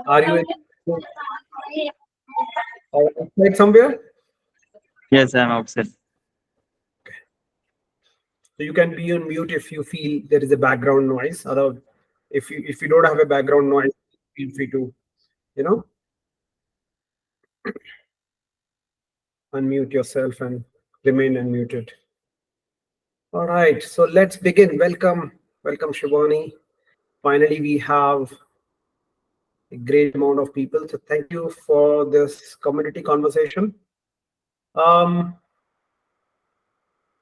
Are you in outside somewhere? Yes, I'm outside. So you can be on mute if you feel there is a background noise. Other, if you don't have a background noise, feel free to you know unmute yourself and remain unmuted. All right, so let's begin. Welcome, Shivani. Finally, we have a great amount of people. So thank you for this community conversation. Um,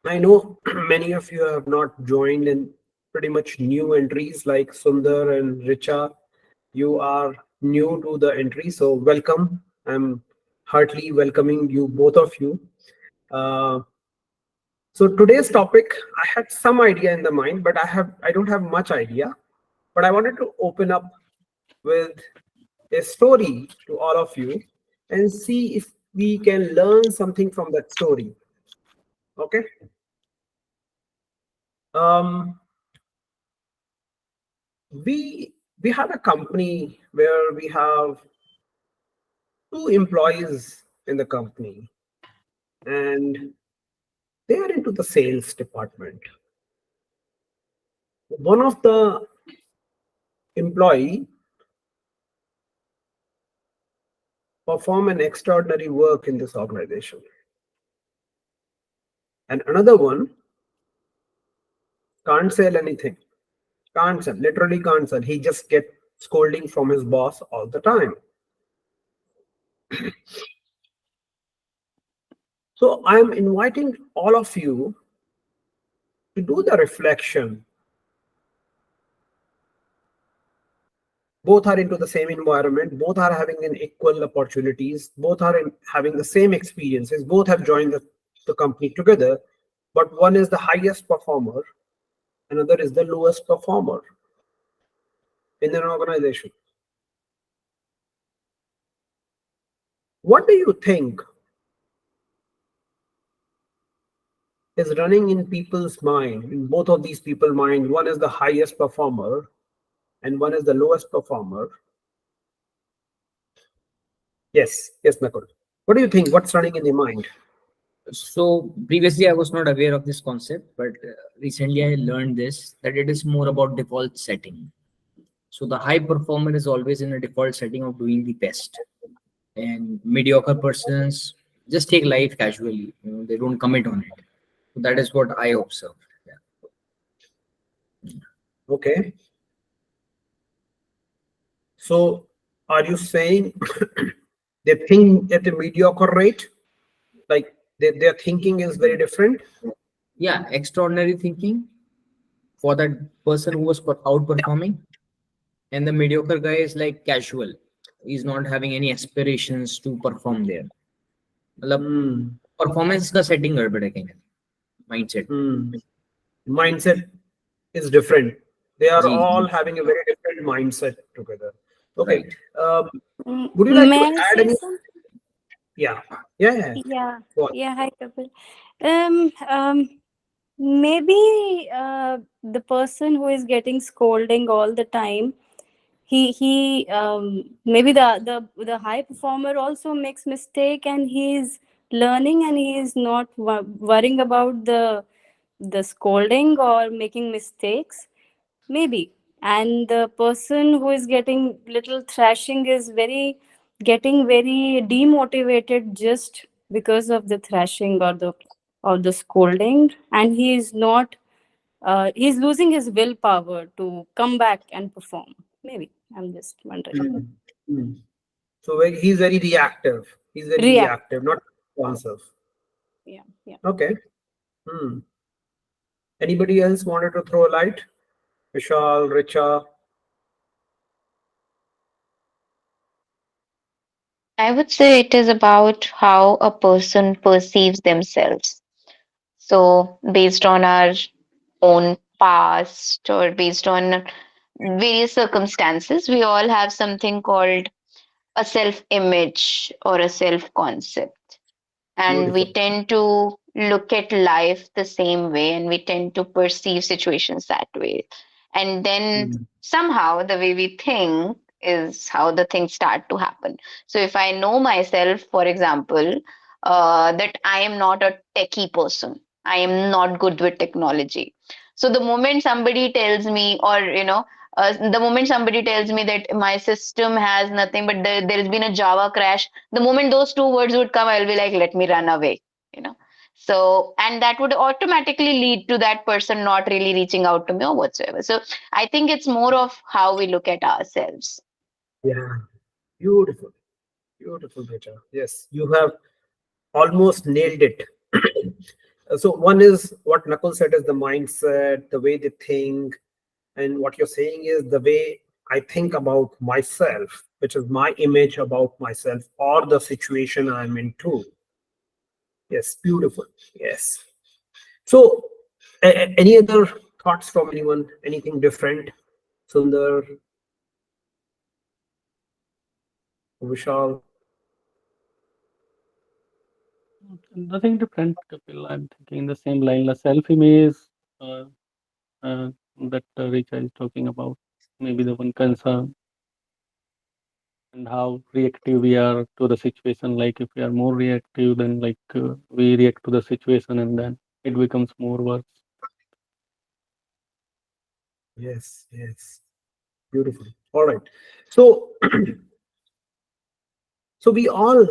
I know many of you have not joined in pretty much new entries like Sundar and Richa. You are new to the entry, so welcome. I'm heartily welcoming you, both of you. Uh, so today's topic, I had some idea in the mind, but I don't have much idea. But I wanted to open up with a story to all of you and see if we can learn something from that story. Okay. Um, we have a company where we have two employees in the company, and they are into the sales department. One of the employee perform an extraordinary work in this organization, and another one can't sell anything. Can't sell, literally can't sell. He just get scolding from his boss all the time. So I'm inviting all of you to do the reflection. Both are into the same environment, both are having an equal opportunities, both are having the same experiences, both have joined the company together, but one is the highest performer, another is the lowest performer in an organization. What do you think is running in people's mind, in both of these people's mind? One is the highest performer and one is the lowest performer. Yes, Nakul. What do you think? What's running in the mind? So previously I was not aware of this concept, but recently I learned this, that it is more about default setting. So the high performer is always in a default setting of doing the best, and mediocre persons just take life casually. They don't commit on it. So that is what I observe. Okay. So are you saying they think at a mediocre rate? Like their thinking is very different? Yeah, extraordinary thinking for that person who was outperforming, and the mediocre guy is like casual. He's not having any aspirations to perform there. मतलब Hmm. performance का setting गड़बड़ है कहीं mindset. Hmm. Mindset is different. They are ji all ji having a very different mindset together. Okay. right. Would you like to May I add say any? something? Yeah. Yeah. Yeah, Go on. yeah. Hi, Kapil. Um, um, Maybe the person who is getting scolding all the time, he maybe the high performer also makes mistake, and he is learning, and he is not worrying about the scolding or making mistakes, maybe. And the person who is getting little thrashing is getting very demotivated just because of the thrashing or the scolding, and he is not he's losing his willpower to come back and perform, maybe. I'm just wondering. Hmm. Hmm. So he's very reactive. He's very React. reactive, not responsive. Yeah, yeah. Okay. Hmm. Anybody else wanted to throw a light? Vishal, Richa. I would say it is about how a person perceives themselves. So, based on our own past or based on various circumstances, we all have something called a self image or a self concept. And Beautiful. we tend to look at life the same way and we tend to perceive situations that way. And then Hmm. somehow the way we think is how the things start to happen. So if I know myself, for example, that I am not a techie person, I am not good with technology. So the moment somebody tells me, or the moment somebody tells me that my system has nothing, but there has been a Java crash, the moment those two words would come, I'll be like, let me run away, you know. So, and that would automatically lead to that person not really reaching out to me or whatsoever. So I think it's more of how we look at ourselves. Yeah, beautiful, beautiful, Richa. Yes, you have almost nailed it. So one is what Nakul said is the mindset, the way they think, and what you're saying is the way I think about myself, which is my image about myself or the situation I'm into. Yes, beautiful. Yes. So, any other thoughts from anyone? Anything different? Sundar, Vishal. Nothing different, Kapil. I'm thinking the same line. The self-image uh, uh, that Richa is talking about, maybe the one concern, and how reactive we are to the situation. Like if we are more reactive, then we react to the situation, and then it becomes more worse. Yes, yes, beautiful. All right. So, so we all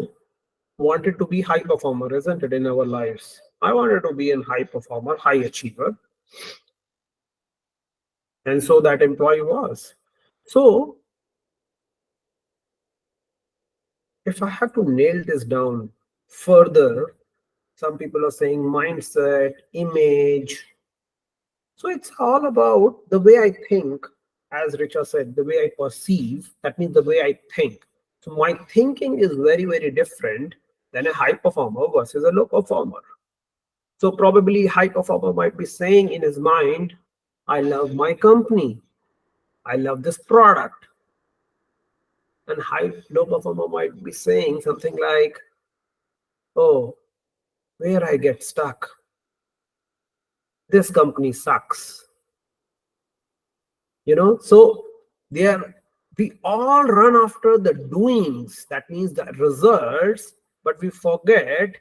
wanted to be high performer, isn't it, in our lives? I wanted to be a high performer, high achiever, and so that employee was. So, if I have to nail this down further, some people are saying mindset, image. So it's all about the way I think, as Richa said, the way I perceive. That means the way I think. So my thinking is very, very different than a high performer versus a low performer. So probably high performer might be saying in his mind, I love my company. I love this product. And high low performer might be saying something like, oh, where I get stuck. This company sucks. So they are we all run after the doings, that means the results, but we forget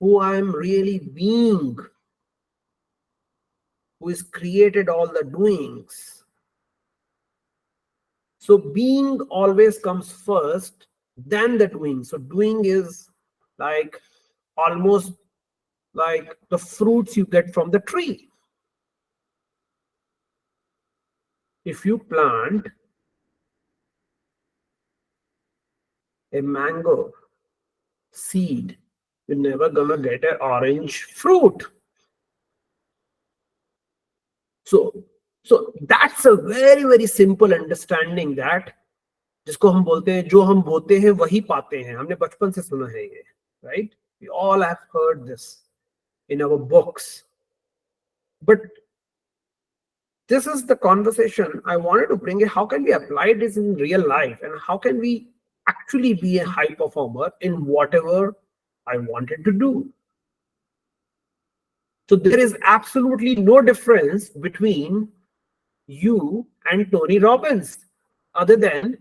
who I'm really being, who has created all the doings. So being always comes first, then the doing. So doing is like almost like the fruits you get from the tree. If you plant a mango seed, you're never gonna get an orange fruit. So that's a very, very simple understanding that जिसको हम बोलते हैं, जो हम बोते हैं वही पाते हैं. हमने बचपन से सुना है ये, right? We all have heard this in our books. But this is the conversation I wanted to bring in. How can we apply this in real life, and how can we actually be a high performer in whatever I wanted to do? So there is absolutely no difference between you and Tony Robbins, other than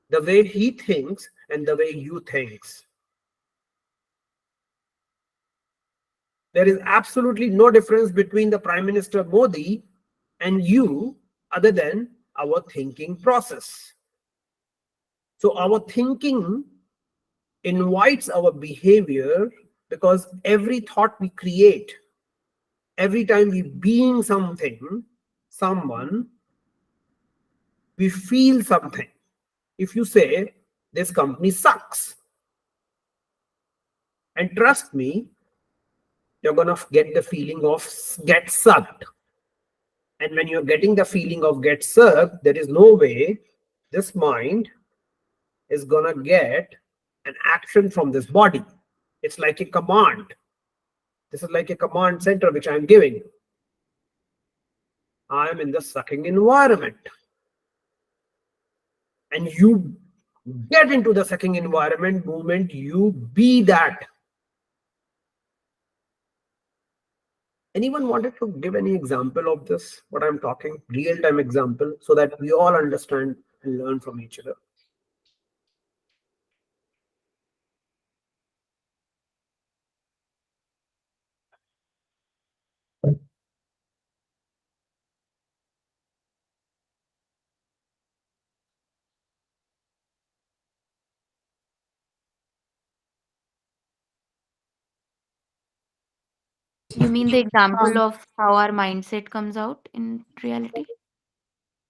the way he thinks and the way you thinks. There is absolutely no difference between the Prime Minister Modi and you, other than our thinking process. So our thinking invites our behavior, because every thought we create, every time we being something, someone, we feel something. If you say, this company sucks, and trust me, you're going to get the feeling of get sucked. And when you're getting the feeling of get sucked, there is no way this mind is going to get an action from this body. It's like a command. This is like a command center which I'm giving. I'm in the sucking environment. And you get into the sucking environment moment, you be that. Anyone wanted to give any example of this, what I'm talking, real-time example, so that we all understand and learn from each other. You mean the example of how our mindset comes out in reality?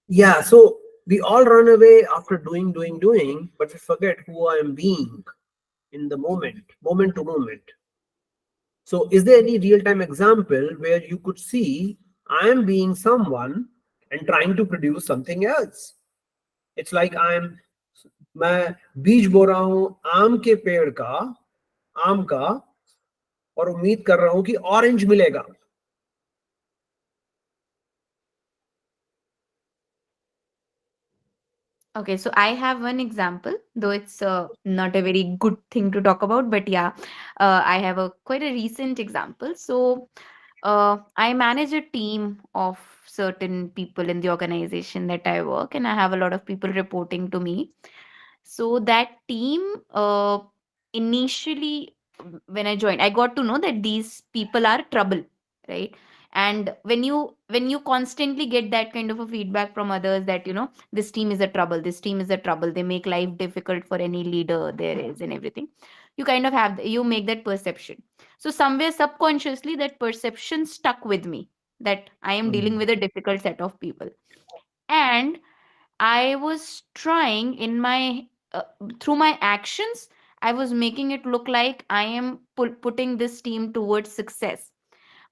Yeah, so we all run away after doing, but we forget who I am being in the moment to moment. So, is there any real time example where you could see I am being someone and trying to produce something else? It's like मैं बीज बो रहा हूं आम के पेड़ का आम का और उम्मीद कर रहा हूं कि ऑरेंज मिलेगा. Okay, so I have one example, though it's not a very good thing to talk about, but yeah, I have a quite a recent example. So, I manage a team of certain people in the organization that I work, and I have a lot of people reporting to me. So that team, initially, when I joined, I got to know that these people are trouble, right? And when you constantly get that kind of a feedback from others that this team is a trouble, this team is a trouble, they make life difficult for any leader there is and everything, you kind of you make that perception. So somewhere subconsciously that perception stuck with me, that I am dealing with a difficult set of people. And I was trying in my through my actions, I was making it look like I am putting this team towards success.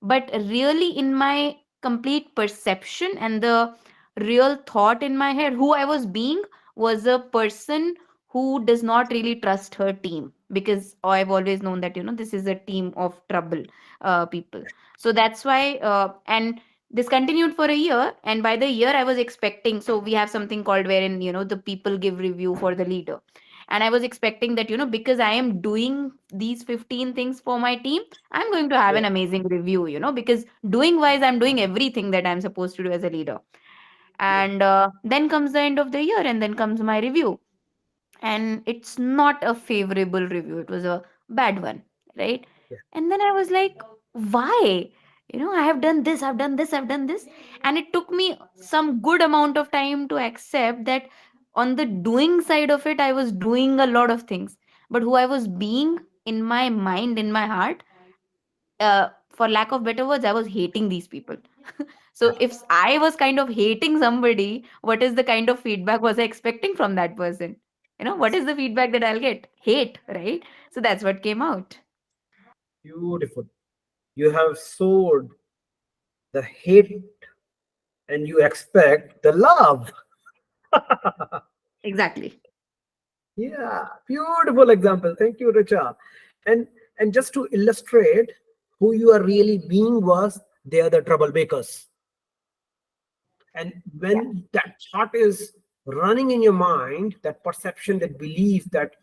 But really, in my complete perception and the real thought in my head, who I was being was a person who does not really trust her team, because I've always known that this is a team of trouble people. So that's why, and this continued for a year, and by the year I was expecting, so we have something called wherein the people give review for the leader, and I was expecting that because I am doing these 15 things for my team, I'm going to have Yeah. an amazing review, because doing wise, I'm doing everything that I'm supposed to do as a leader. Yeah. And then comes the end of the year, and then comes my review. And it's not a favorable review, it was a bad one, right? Yeah. And then I was like, why? I have done this, I've done this, I've done this. And it took me some good amount of time to accept that on the doing side of it, I was doing a lot of things. But who I was being in my mind, in my heart, for lack of better words, I was hating these people. So Yeah. if I was kind of hating somebody, what is the kind of feedback was I expecting from that person? What is the feedback that I'll get? Hate, right? So that's what came out. Beautiful. You have sowed the hate and you expect the love. Exactly. Yeah, beautiful example. Thank you, Richa. And and just to illustrate who you are really being was they are the troublemakers. And Yeah. when that thought is running in your mind, that perception, that belief, that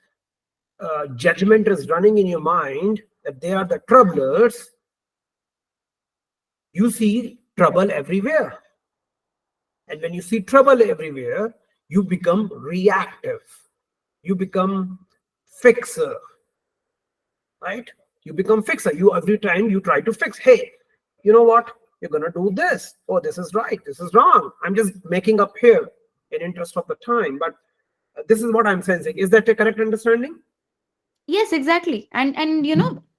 judgment is running in your mind that they are the troublers, you see trouble everywhere. And when you see trouble everywhere, you become reactive. You become fixer, right? You become fixer. You every time you try to fix, hey, you know what? You're gonna do this. Oh, this is right. This is wrong. I'm just making up here in interest of the time, but this is what I'm sensing. Is that a correct understanding? Yes, exactly. And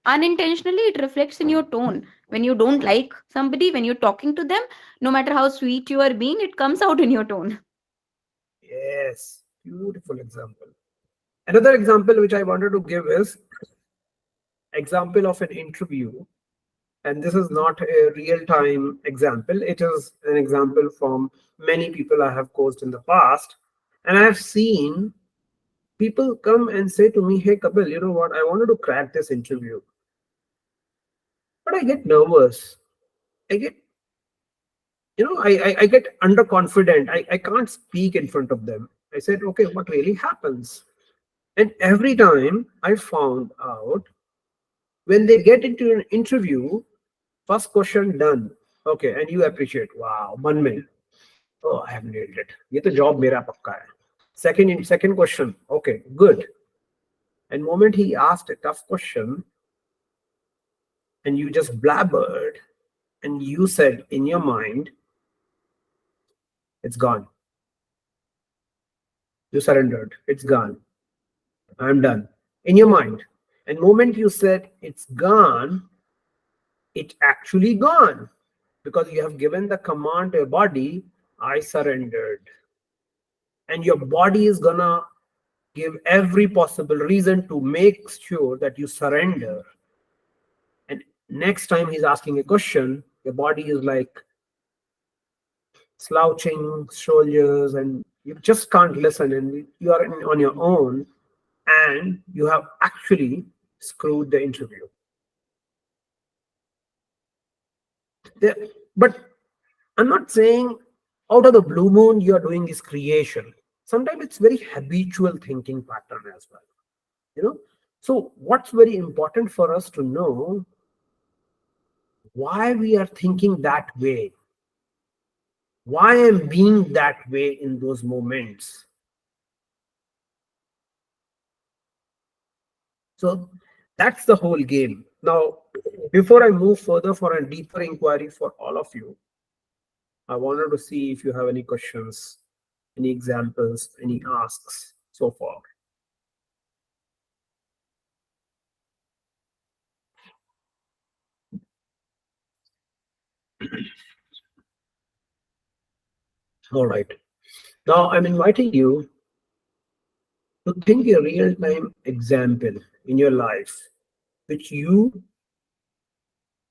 unintentionally it reflects in your tone. When you don't like somebody, when you're talking to them, no matter how sweet you are being, it comes out in your tone. Yes, beautiful example. Another example which I wanted to give is example of an interview, and this is not a real time example. It is an example from many people I have coached in the past, and I have seen people come and say to me, "Hey, Kapil, you know what? I wanted to crack this interview, but I get nervous. I get I get underconfident. I can't speak in front of them." I said, "Okay, what really happens?" And every time I found out when they get into an interview, first question done. Okay, and you appreciate. Wow, मन में. Oh, I have nailed it. ये तो job मेरा पक्का है. Second question. Okay, good. And moment he asked a tough question and you just blabbered and you said in your mind, it's gone. You surrendered. It's gone. I'm done. In your mind. And moment you said it's gone, it actually gone. Because you have given the command to your body, I surrendered. And your body is gonna give every possible reason to make sure that you surrender. And next time he's asking a question, your body is like slouching shoulders and you just can't listen and you are on your own and you have actually screwed the interview. But I'm not saying out of the blue moon you are doing this creation. Sometimes it's very habitual thinking pattern as well. You know, so what's very important for us to know why we are thinking that way, why I'm being that way in those moments. So that's the whole game. Now, before I move further for a deeper inquiry for all of you, I wanted to see if you have any questions, any examples, any asks so far. All right. Now I'm inviting you to think a real-time example in your life which you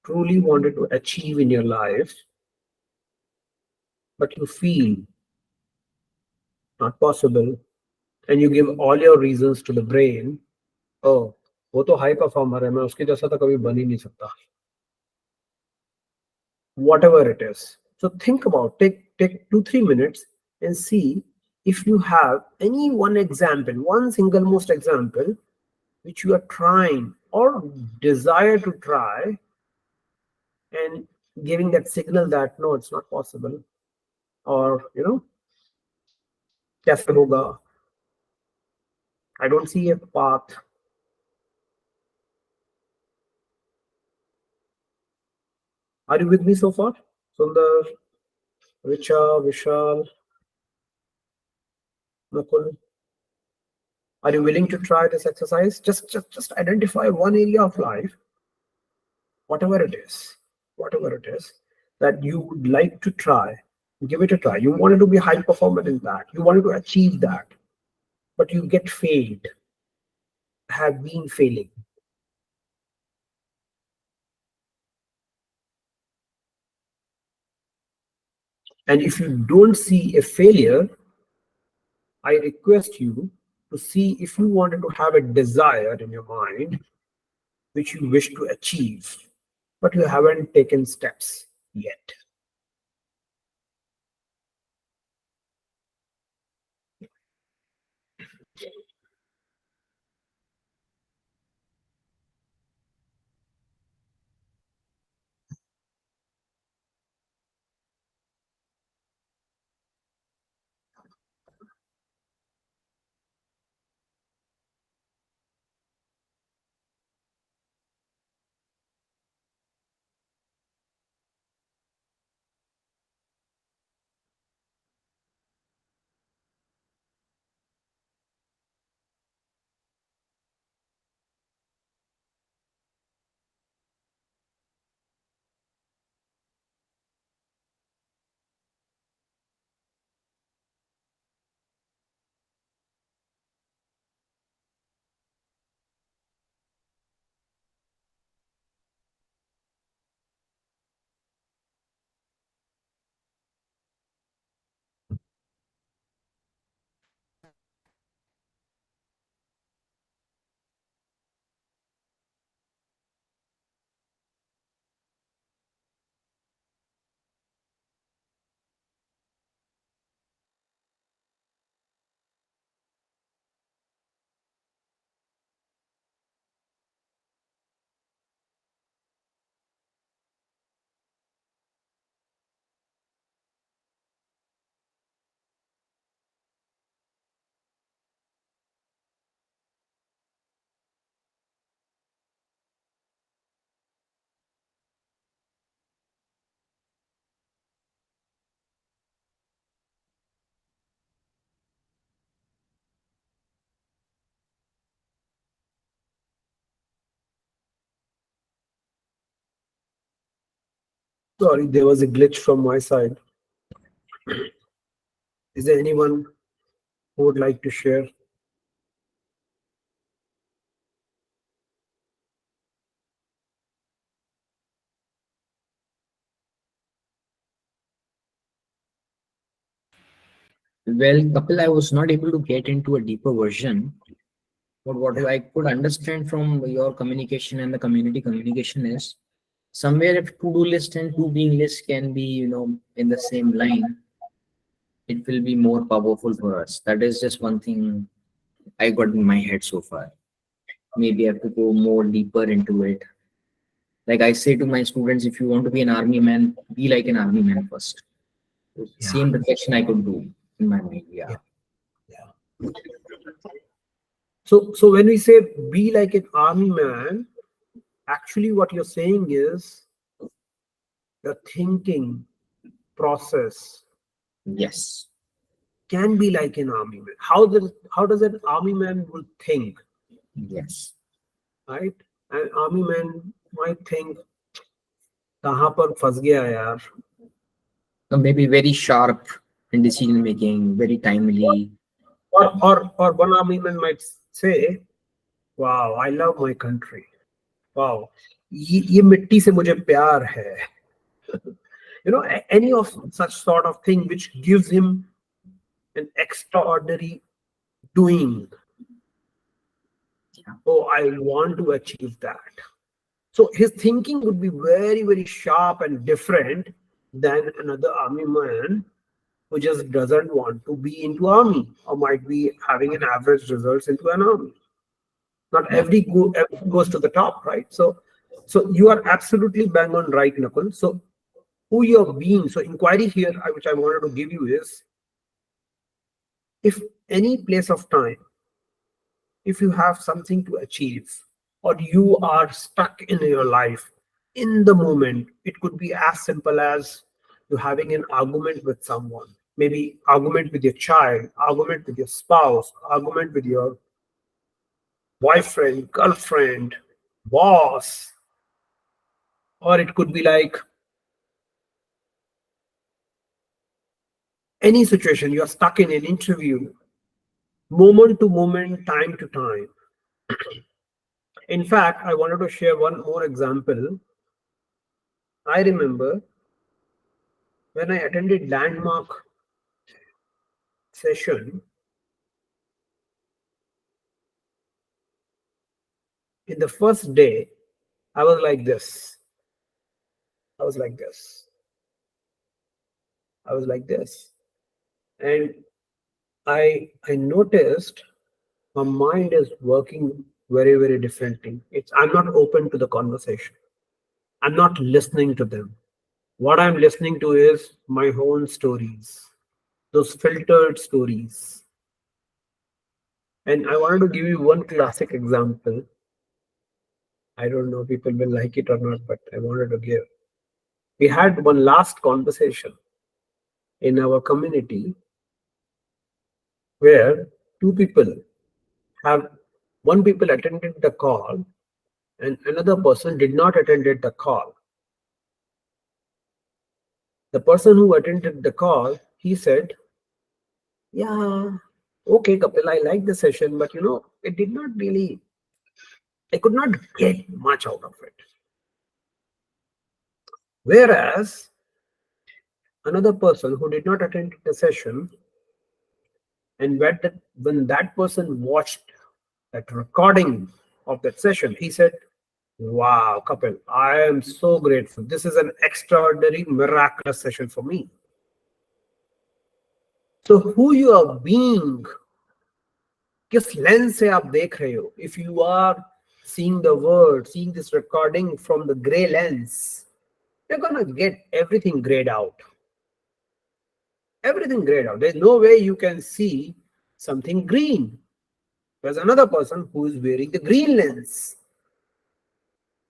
truly wanted to achieve in your life, but you feel not possible, and you give all your reasons to the brain. Oh, वो तो high performer है, मैं उसके जैसा तो कभी बन ही नहीं सकता. Whatever it is. So think about, take 2-3 minutes and see if you have any one example, one single most example which you are trying or desire to try and giving that signal that no, it's not possible, or कैसे होगा, I don't see a path. Are you with me so far? Sundar, Richa, Vishal, Nakul. Are you willing to try this exercise? Just identify one area of life, whatever it is, whatever it is that you would like to try. Give it a try. You wanted to be high performer in that. You wanted to achieve that, but you get failed, have been failing. And if you don't see a failure, I request you to see if you wanted to have a desire in your mind which you wish to achieve, but you haven't taken steps yet. Sorry, there was a glitch from my side. Is there anyone who would like to share? Well, Kapil, I was not able to get into a deeper version, but what I could understand from your communication and the community communication is somewhere if to-do list and to-being list can be, in the same line, it will be more powerful for us. That is just one thing I got in my head so far. Maybe I have to go more deeper into it. Like I say to my students, if you want to be an army man, be like an army man first. Same reflection I could do in my mind. Yeah. Yeah. So when we say be like an army man, actually what you're saying is the thinking process Yes. can be like an army man. How does an army man will think, Yes. right? An army man might think, कहाँ पर फंस गया यार? So maybe very sharp in decision making, very timely. Or one army man might say, wow, I love my country. Wow, ये मिट्टी से मुझे प्यार है. Any of such sort of thing which gives him an extraordinary doing. Oh, I want to achieve that. So his thinking would be very, very sharp and different than another army man who just doesn't want to be into army or might be having an average results into an army. Not every goes to the top, right? So you are absolutely bang on right, Nakul. So who you're being. So inquiry here, which I wanted to give you is, if any place of time, if you have something to achieve or you are stuck in your life in the moment, it could be as simple as you having an argument with someone, maybe argument with your child, argument with your spouse, argument with your boyfriend, girlfriend, boss, or it could be like any situation. You are stuck in an interview, moment to moment, time to time. In fact, I wanted to share one more example. I remember when I attended landmark session, in the first day, I was like this. I was like this. I was like this. And I noticed my mind is working very, very differently. I'm not open to the conversation. I'm not listening to them. What I'm listening to is my own stories, those filtered stories. And I wanted to give you one classic example. I don't know if people will like it or not, but I wanted to give. We had one last conversation in our community where two people have one people attended the call and another person did not attended the call. The person who attended the call, he said, yeah, okay, Kapil, I like the session, but it did not really, I could not get much out of it. Whereas another person who did not attend the session, and when that person watched that recording of that session, he said, wow, Kapil, I am so grateful. This is an extraordinary, miraculous session for me. So who you are being, किस lens से आप देख रहे हो? If you are seeing the word, seeing this recording from the gray lens, you're gonna get everything grayed out. Everything grayed out. There's no way you can see something green. There's another person who is wearing the green lens.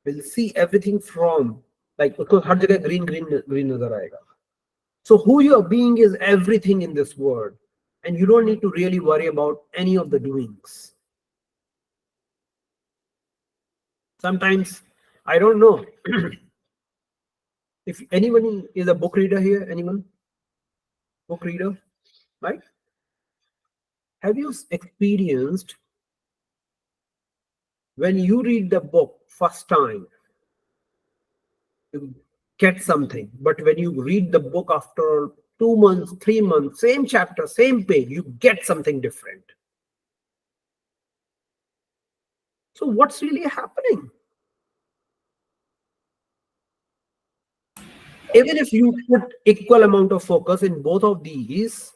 Will see everything from like उसको हर जगह green नजर आएगा. So who you are being is everything in this world, and you don't need to really worry about any of the doings. Sometimes I don't know. If anyone is a book reader here, anyone book reader, right? Have you experienced when you read the book first time, you get something, but when you read the book after 2 months, 3 months, same chapter, same page, you get something different. So what's really happening? Even if you put equal amount of focus in both of these,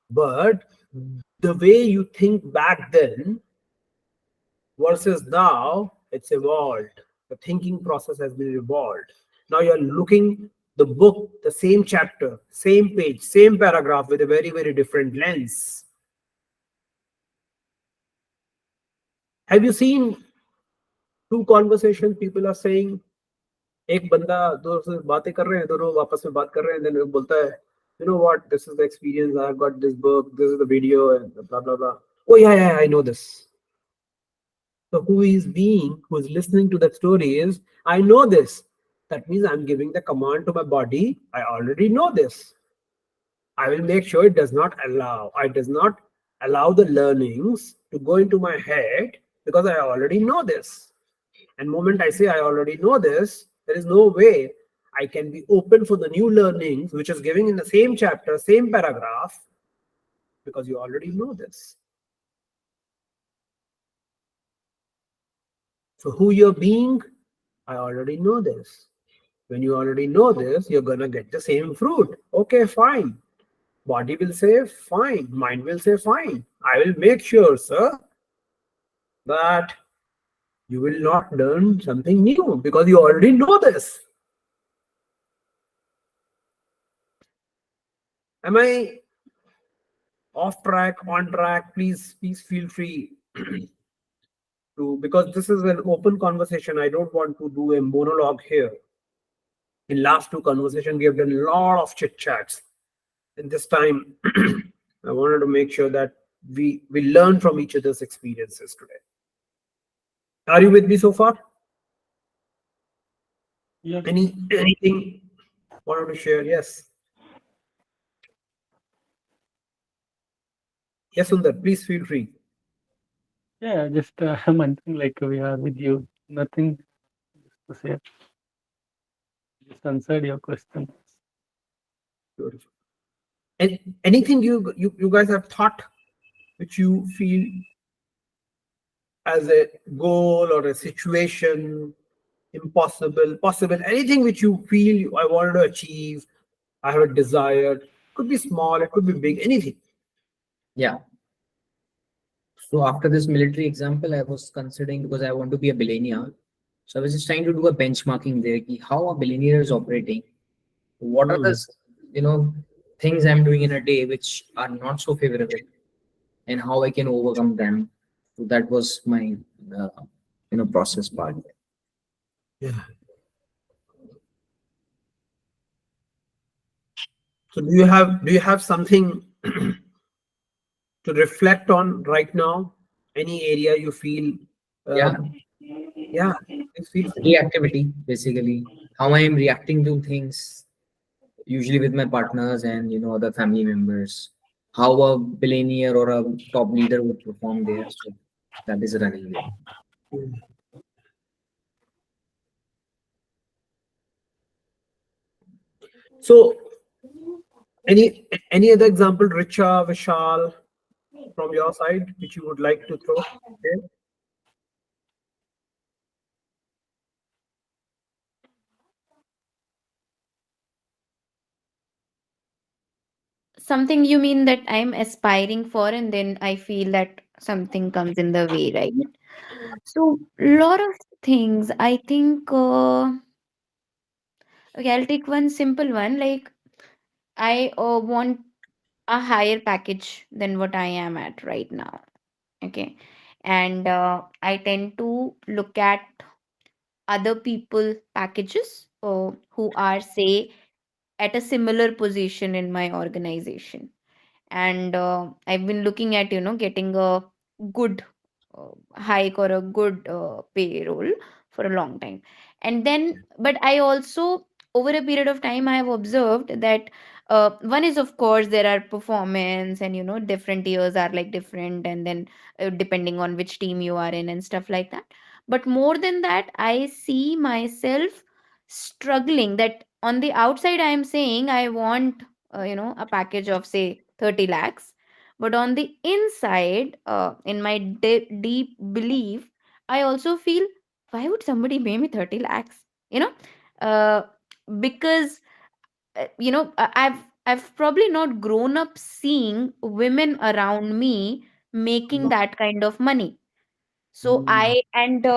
but the way you think back then versus now, it's evolved. The thinking process has been evolved. Now you're looking the book, the same chapter, same page, same paragraph with a very, very different lens. Have you seen two conversations? People are saying, एक बंदा दो से बातें कर रहे हैं, दोनों आपस में बात कर रहे हैं, then वो बोलता है, you know what, this is the experience, I've got this book, this is the video, and blah blah blah. Oh yeah, yeah, I know this. So who is being, who is listening to that story is, I know this. That means I'm giving the command to my body, I already know this. I will make sure I does not allow the learnings to go into my head because I already know this. And moment I say I already know this, there is no way I can be open for the new learnings, which is giving in the same chapter, same paragraph, because you already know this. So who you're being, I already know this. When you already know this, you're gonna get the same fruit. Okay, fine. Body will say fine. Mind will say fine. I will make sure, sir, that you will not learn something new because you already know this. Am I off track, on track? Please feel free to, because this is an open conversation. I don't want to do a monologue here. In last two conversations, we have done a lot of chit chats. And this time, I wanted to make sure that we learn from each other's experiences today. Are you with me so far? Yeah. Anything wanted to share? Yes. Yes, Sundar, please feel free. Yeah, just mentioning like we are with you. Nothing to say. Just answered your question. Beautiful. And anything you guys have thought which you feel as a goal or a situation, impossible, possible, anything which you feel I wanted to achieve, I have a desire, could be small, it could be big, anything. Yeah. So after this military example, I was considering, because I want to be a billionaire. So I was just trying to do a benchmarking there. How a billionaire is operating. What are the things I'm doing in a day which are not so favorable, and how I can overcome them. So that was my uh, process part. Yeah. So do you have something to reflect on right now? Any area you feel? Yeah, Yeah. Please feel free. reactivity basically. How I am reacting to things, usually with my partners and other family members. How a billionaire or a top leader would perform there. So that is running there. So any other example, Richa, Vishal, from your side, which you would like to throw? Okay. Something you mean that I'm aspiring for, and then I feel that something comes in the way, right? So, lot of things. I think, okay, I'll take one simple one. Like, I want a higher package than what I am at right now. Okay. And I tend to look at other people packages who are, say, at a similar position in my organization. And I've been looking at getting a good hike or a good payroll for a long time. And then but I also over a period of time, I have observed that one is, of course, there are performance, and different years are like different, and then depending on which team you are in and stuff like that. But more than that, I see myself struggling that on the outside I am saying I want a package of say 30 lakhs, but on the inside, in my deep belief, I also feel, why would somebody pay me 30 lakhs, you know uh, because I've probably not grown up seeing women around me making that kind of money. So Mm. I and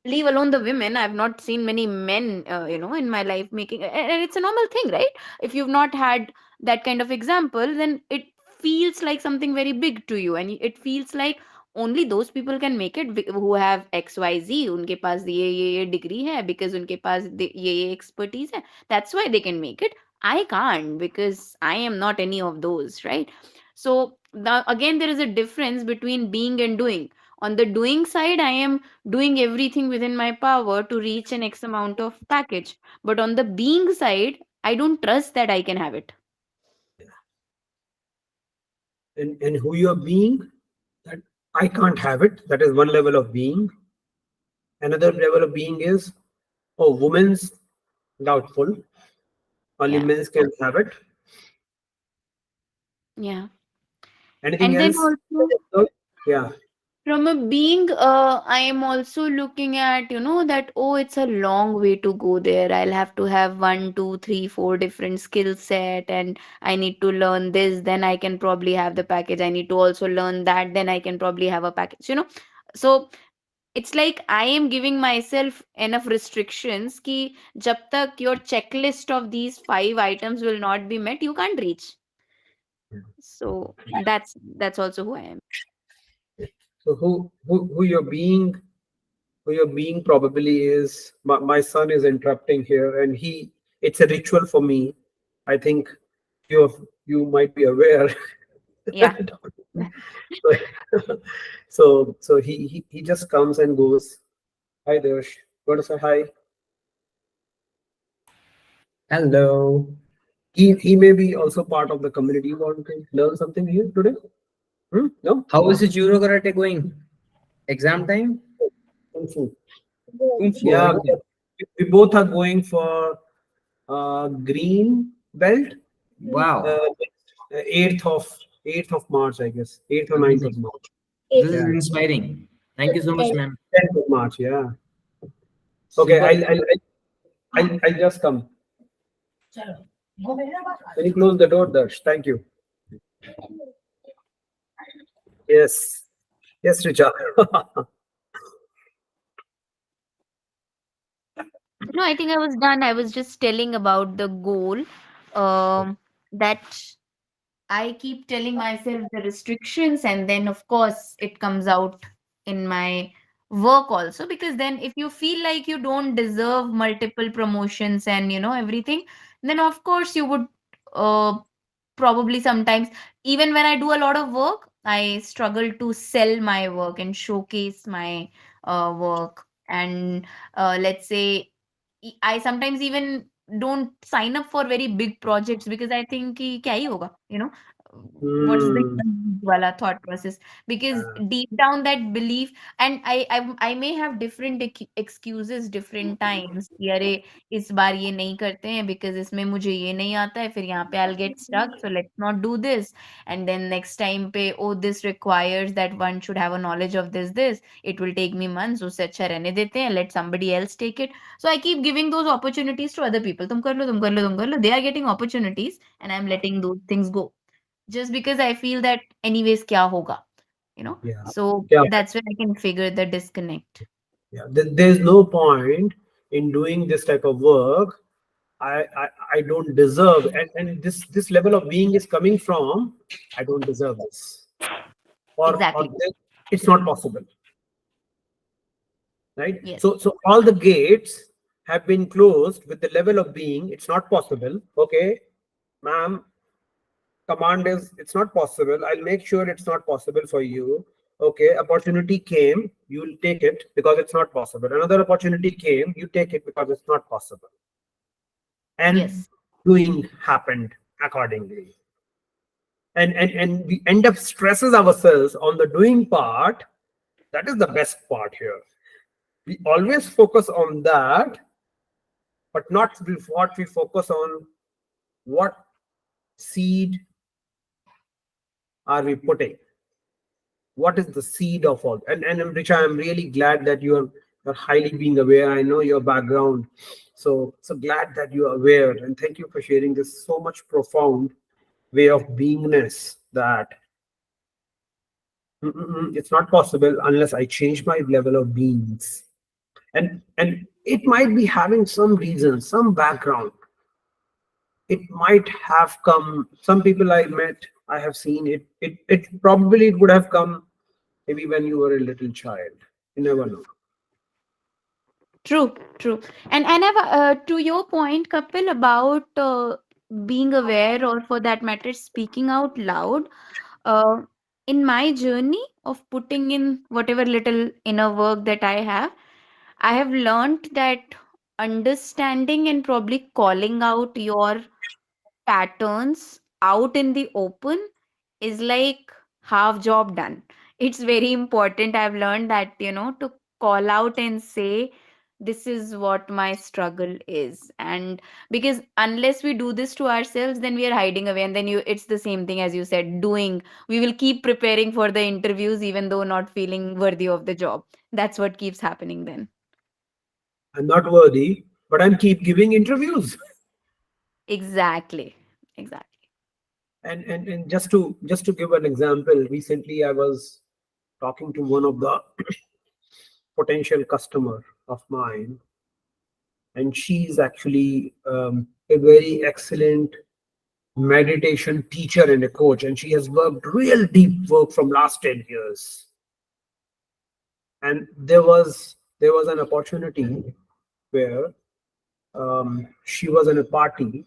leave alone the women, I've not seen many men in my life making, and it's a normal thing, right? If you've not had that kind of example, then it feels like something very big to you, and it feels like only those people can make it who have XYZ, उनके पास ये degree है, because उनके पास ये expertise है, that's why they can make it. I can't, because I am not any of those, right? So again, there is a difference between being and doing. On the doing side, I am doing everything within my power to reach an X amount of package. But on the being side, I don't trust that I can have it. And who you are being, that I can't have it. That is one level of being. Another level of being is, oh, women's doubtful. Only Yeah. men can have it. Yeah. Anything And then else? also, Yeah. from a being, I am also looking at, that, oh, it's a long way to go there. I'll have to have one, two, three, four different skill set, and I need to learn this, then I can probably have the package. I need to also learn that, then I can probably have a package. So it's like I am giving myself enough restrictions ki jab tak your checklist of these 5 items will not be met, you can't reach. So that's also who I am. So who you're being, who you're being probably is, my son is interrupting here, and it's a ritual for me. I think you might be aware. Yeah. So he just comes and goes. Hi Darsh. Want to say hi? Hello. He may be also part of the community. You want to learn something here today? No? How is the judo karate going? Exam time? Kung Fu. Kung Fu. Yeah, Okay. we both are going for green belt. Wow. Uh, 8th of March, I guess. 8th or 9th of Amazing. March. This is Yeah. inspiring. Thank you so much, ma'am. 10th of March. Yeah. Okay. Super. I'll just come. Can you close the door, Darsh? Thank you. Yes. Yes, Richa. No, I think I was done. I was just telling about the goal. That I keep telling myself the restrictions, and then of course it comes out in my work also. Because then, if you feel like you don't deserve multiple promotions and everything, then of course you would uh, probably sometimes, even when I do a lot of work, I struggle to sell my work and showcase my work. And let's say, I sometimes even don't sign up for very big projects because I think कि क्या ही होगा, what's the Hmm. wala thought process. Because deep down that belief, and I may have different excuses different times कि अरे इस बार ये नहीं करते हैं because इसमें मुझे ये नहीं आता है, फिर यहाँ पे I'll get stuck, so let's not do this. And then next time पे, oh, this requires that one should have a knowledge of this, it will take me months, उससे अच्छा रहने देते हैं, let somebody else take it. So I keep giving those opportunities to other people. तुम कर लो, तुम कर लो, तुम कर लो. They are getting opportunities, and I'm letting those things go just because I feel that anyways kya hoga, Yeah. so Yeah. that's when I can figure the disconnect. Yeah. There's no point in doing this type of work. I don't deserve, and this level of being is coming from, I don't deserve this, or Exactly. this, it's not possible, right? Yes. So all the gates have been closed with the level of being, it's not possible. Okay, ma'am, command is, it's not possible. I'll make sure it's not possible for you. Okay, opportunity came, you'll take it because it's not possible. Another opportunity came, you take it because it's not possible. and Yes. doing happened accordingly. And we end up stresses ourselves on the doing part. That is the best part here. We always focus on that, but not what we focus on. What seed are we putting? What is the seed of all? And Richa, I'm really glad that you're highly being aware. I know your background, so glad that you're aware, and thank you for sharing this so much profound way of beingness that it's not possible unless I change my level of beings. And it might be having some reason, some background. It might have come. Some people I met, I have seen it. It probably it would have come maybe when you were a little child. You never know. True, true. And I've, to your point, Kapil, about being aware, or for that matter, speaking out loud. Uh, in my journey of putting in whatever little inner work that I have learned that understanding and probably calling out your patterns out in the open is like half job done. It's very important. I've learned that, to call out and say, this is what my struggle is. And because unless we do this to ourselves, then we are hiding away. And then it's the same thing as you said, doing. We will keep preparing for the interviews, even though not feeling worthy of the job. That's what keeps happening then. I'm not worthy, but I'm keep giving interviews. Exactly. Exactly. And just to give an example, recently I was talking to one of the potential customer of mine, and she's actually a very excellent meditation teacher and a coach, and she has worked real deep work from last 10 years. And there was an opportunity where she was in a party,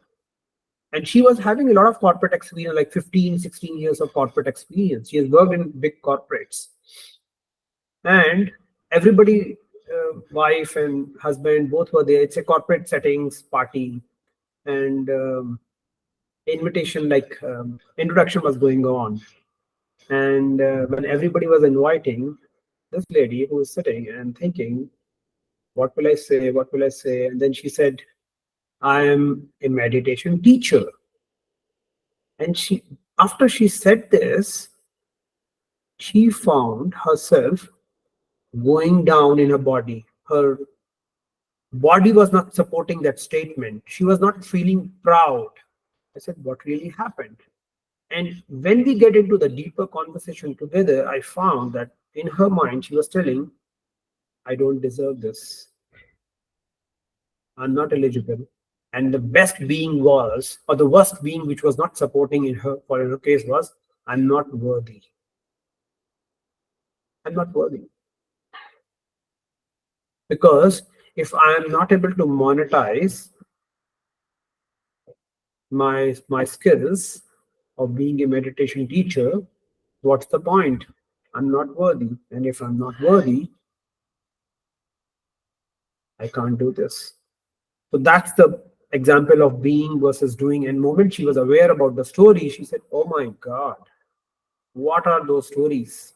and she was having a lot of corporate experience, like 15, 16 years of corporate experience. She has worked in big corporates, and everybody, wife and husband, both were there. It's a corporate settings party, and invitation, like introduction was going on. And when everybody was inviting, this lady who was sitting and thinking, what will I say, what will I say? And then she said, I am a meditation teacher. And after she said this, she found herself going down in her body. Her body was not supporting that statement. She was not feeling proud. I said, what really happened? And when we get into the deeper conversation together, I found that in her mind, she was telling, I don't deserve this. I'm not eligible. And the best being was, or the worst being which was not supporting in her, for in her case was, I'm not worthy. I'm not worthy. Because if I am not able to monetize my skills of being a meditation teacher, what's the point? I'm not worthy. And if I'm not worthy, I can't do this. So that's the example of being versus doing. And moment she was aware about the story, she said, oh my God, what are those stories?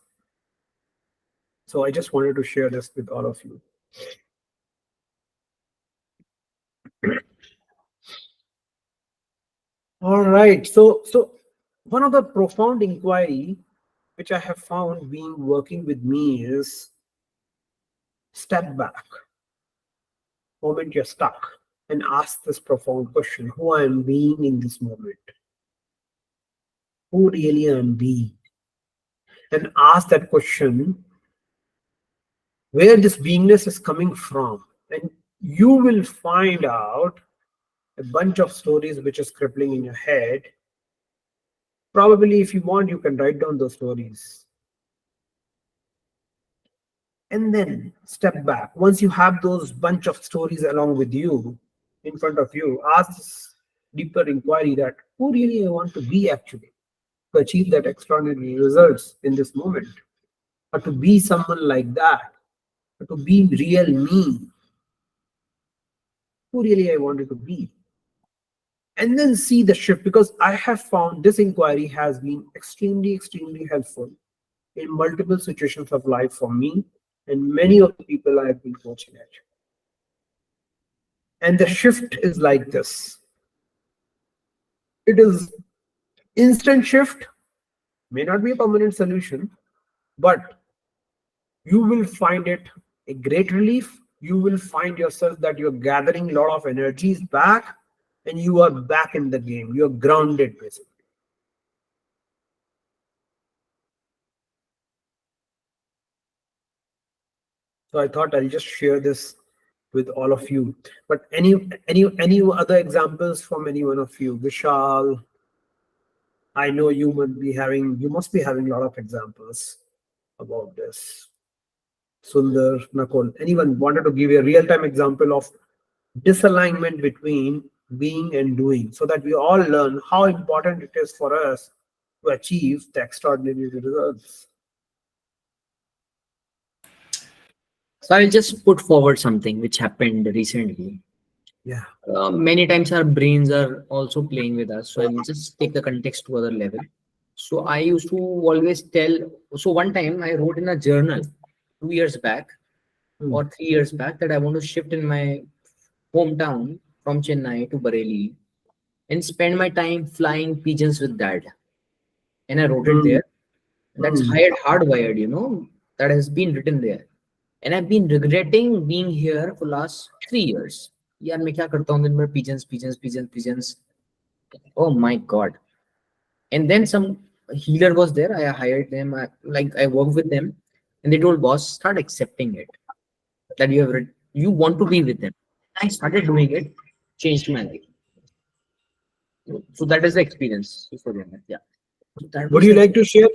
So I just wanted to share this with all of you. All right. So one of the profound inquiry which I have found being working with me is step back. Moment you're stuck and ask this profound question: who I am being in this moment? Who really I am being? And ask that question where this beingness is coming from. And you will find out a bunch of stories which is crippling in your head. Probably, if you want, you can write down those stories. And then step back. Once you have those bunch of stories along with you, in front of you, ask this deeper inquiry that who really I want to be actually to achieve that extraordinary results in this moment, or to be someone like that, or to be real me, who really I wanted to be. and then see the shift, because I have found this inquiry has been extremely helpful in multiple situations of life for me and many of the people I've been coaching at. And the shift is like this. It is instant shift, may not be a permanent solution, but you will find it a great relief. You will find yourself that you're gathering a lot of energies back and you are back in the game. You're grounded basically. So I thought I'll just share this with all of you. But any other examples from any one of you? Vishal, I know you must be having a lot of examples about this. Sundar, Nakul, anyone wanted to give a real-time example of disalignment between being and doing, so that we all learn how important it is for us to achieve the extraordinary results? So I'll just put forward something which happened recently. Yeah. Many times our brains are also playing with us. So I'll just take the context to other level. So I used to always tell. So one time I wrote in a journal 2 years back or 3 years back that I want to shift in my hometown from Chennai to Bareilly and spend my time flying pigeons with dad. And I wrote it there. That's hardwired, that has been written there. And I've been regretting being here for last 3 years. यार मैं क्या करता हूँ दिन भर pigeons. Oh my god. And then some healer was there. I hired them. I worked with them, and they told boss start accepting it that you want to be with them. I started doing it, changed my life. So that is the experience. Yeah. So that Would was you the- like to share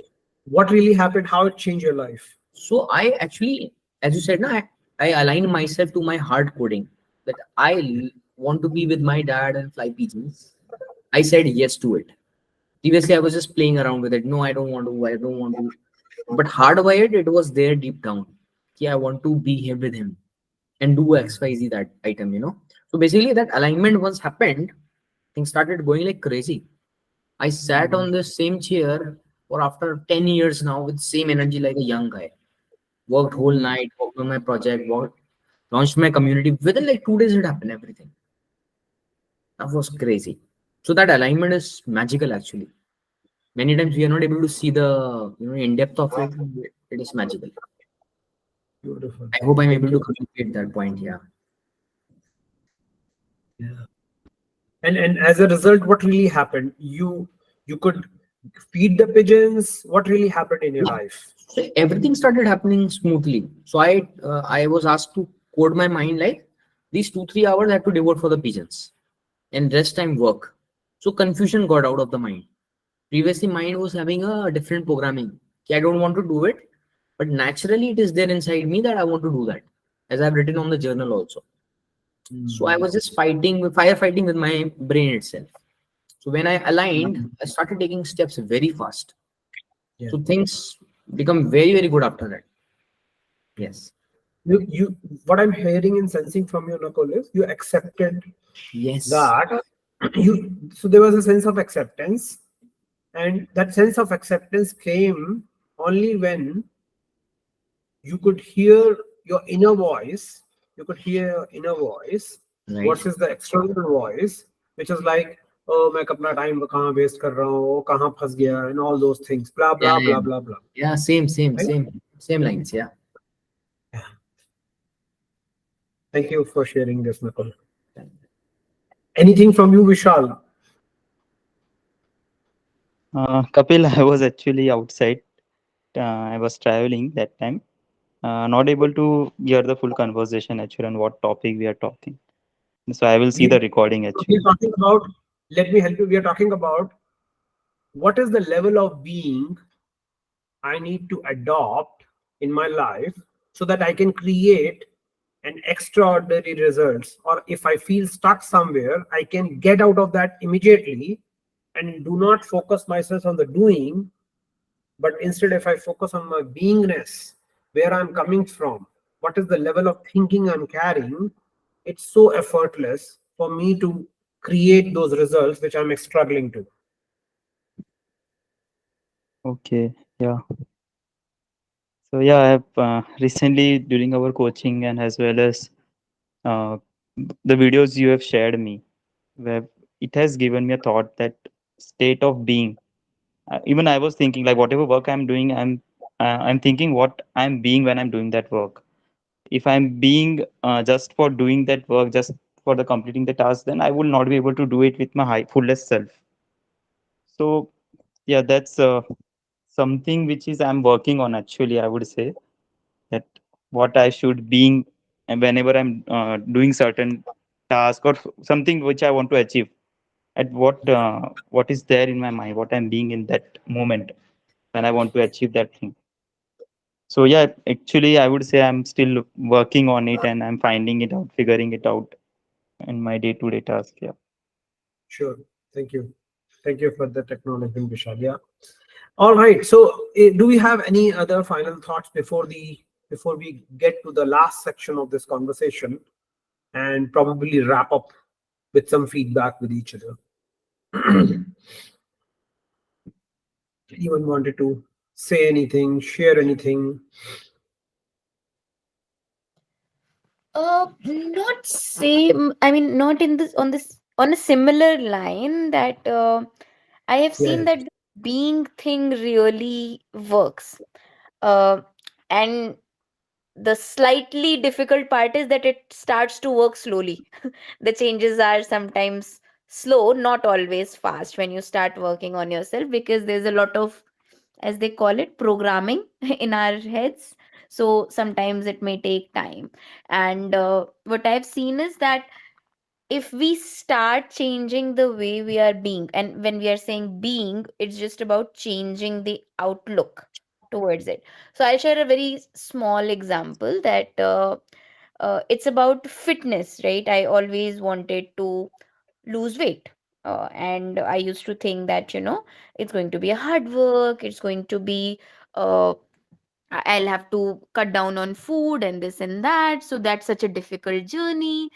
what really happened, how it changed your life? So I actually, as you said, I aligned myself to my hard coding that I want to be with my dad and fly pigeons. I said yes to it. Previously, I was just playing around with it. No, I don't want to. I don't want to. But hardwired, it was there deep down. Yeah, I want to be here with him and do XYZ that item. So basically, that alignment once happened, things started going like crazy. I sat on the same chair for after 10 years now with same energy like a young guy. Worked whole night, worked on my project, launched my community. Within like 2 days, it happened, everything. That was crazy. So that alignment is magical actually. Many times we are not able to see the in depth of it. It is magical. Beautiful. I hope I'm Thank able you. to communicate that point. Yeah. Yeah. And as a result, what really happened? You could feed the pigeons. What really happened in your life? So everything started happening smoothly. So I was asked to code my mind like these 2-3 hours I have to devote for the pigeons and rest time work. So confusion got out of the mind. Previously, mind was having a different programming. I don't want to do it, but naturally it is there inside me that I want to do that, as I've written on the journal also. So I was just firefighting with my brain itself. So when I aligned, I started taking steps very fast. Yeah. So things become very good after that. Yes. You what I'm hearing and sensing from you, Nakul, is you accepted Yes. that so there was a sense of acceptance, and that sense of acceptance came only when you could hear your inner voice. You could hear your inner voice Right. versus the external voice, which is like, oh, मैं अपना time कहाँ waste कर रहा हूँ, कहाँ फंस गया, and all those things, blah blah Yeah. blah blah blah. Yeah. Same Right? lines. Yeah. Thank you for sharing this, Nakul. Anything from you, Vishal? Kapil, I was actually outside. I was traveling that time. Not able to hear the full conversation actually on what topic we are talking. So I will see the recording We're actually. talking about, let me help you. We are talking about what is the level of being I need to adopt in my life so that I can create an extraordinary results. Or if I feel stuck somewhere, I can get out of that immediately and do not focus myself on the doing, but instead if I focus on my beingness, where I'm coming from, what is the level of thinking I'm carrying, it's so effortless for me to create those results which I'm struggling to. Okay. Yeah. So yeah, I have recently during our coaching and as well as uh, the videos you have shared me, where it has given me a thought that state of being. Even I was thinking like whatever work I'm doing, I'm thinking what I'm being when I'm doing that work. If I'm being just for doing that work, just for the completing the task, then I will not be able to do it with my high fullest self. So yeah, that's something which is I'm working on actually. I would say that what I should being and whenever I'm doing certain task or something which I want to achieve. At what is there in my mind, what I'm being in that moment when I want to achieve that thing. So yeah, actually, I would say I'm still working on it and I'm finding it out, figuring it out in my day-to-day task. Yeah. Sure. Thank you. Thank you for the acknowledgement, Vishal. Yeah. All right. So, do we have any other final thoughts before we get to the last section of this conversation and probably wrap up with some feedback with each other? Anyone wanted to say anything, share anything? Not same. I mean, not in this on a similar line that I have Yeah. seen that the being thing really works. Uh, and the slightly difficult part is that it starts to work slowly. The changes are sometimes slow, not always fast when you start working on yourself, because there's a lot of, as they call it, programming in our heads. So sometimes it may take time. And what I've seen is that if we start changing the way we are being, and when we are saying being, it's just about changing the outlook towards it. So I'll share a very small example that it's about fitness, right? I always wanted to lose weight. And I used to think that, it's going to be a hard work, it's going to be, uh, I'll have to cut down on food and this and that. So that's such a difficult journey.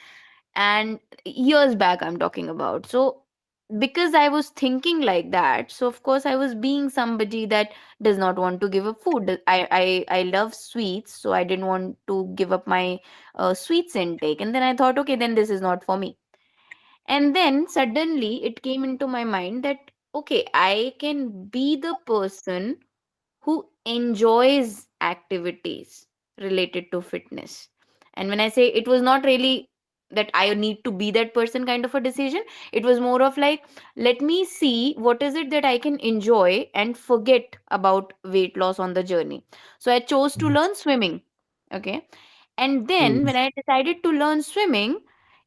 And years back, I'm talking about. So because I was thinking like that, so of course I was being somebody that does not want to give up food. I love sweets, so I didn't want to give up my sweets intake. And then I thought, okay, then this is not for me. And then suddenly it came into my mind that, okay, I can be the person who enjoys activities related to fitness. And when I say, it was not really that I need to be that person kind of a decision, it was more of like, let me see what is it that I can enjoy and forget about weight loss on the journey. So I chose to learn swimming. Okay. And then Mm. when I decided to learn swimming,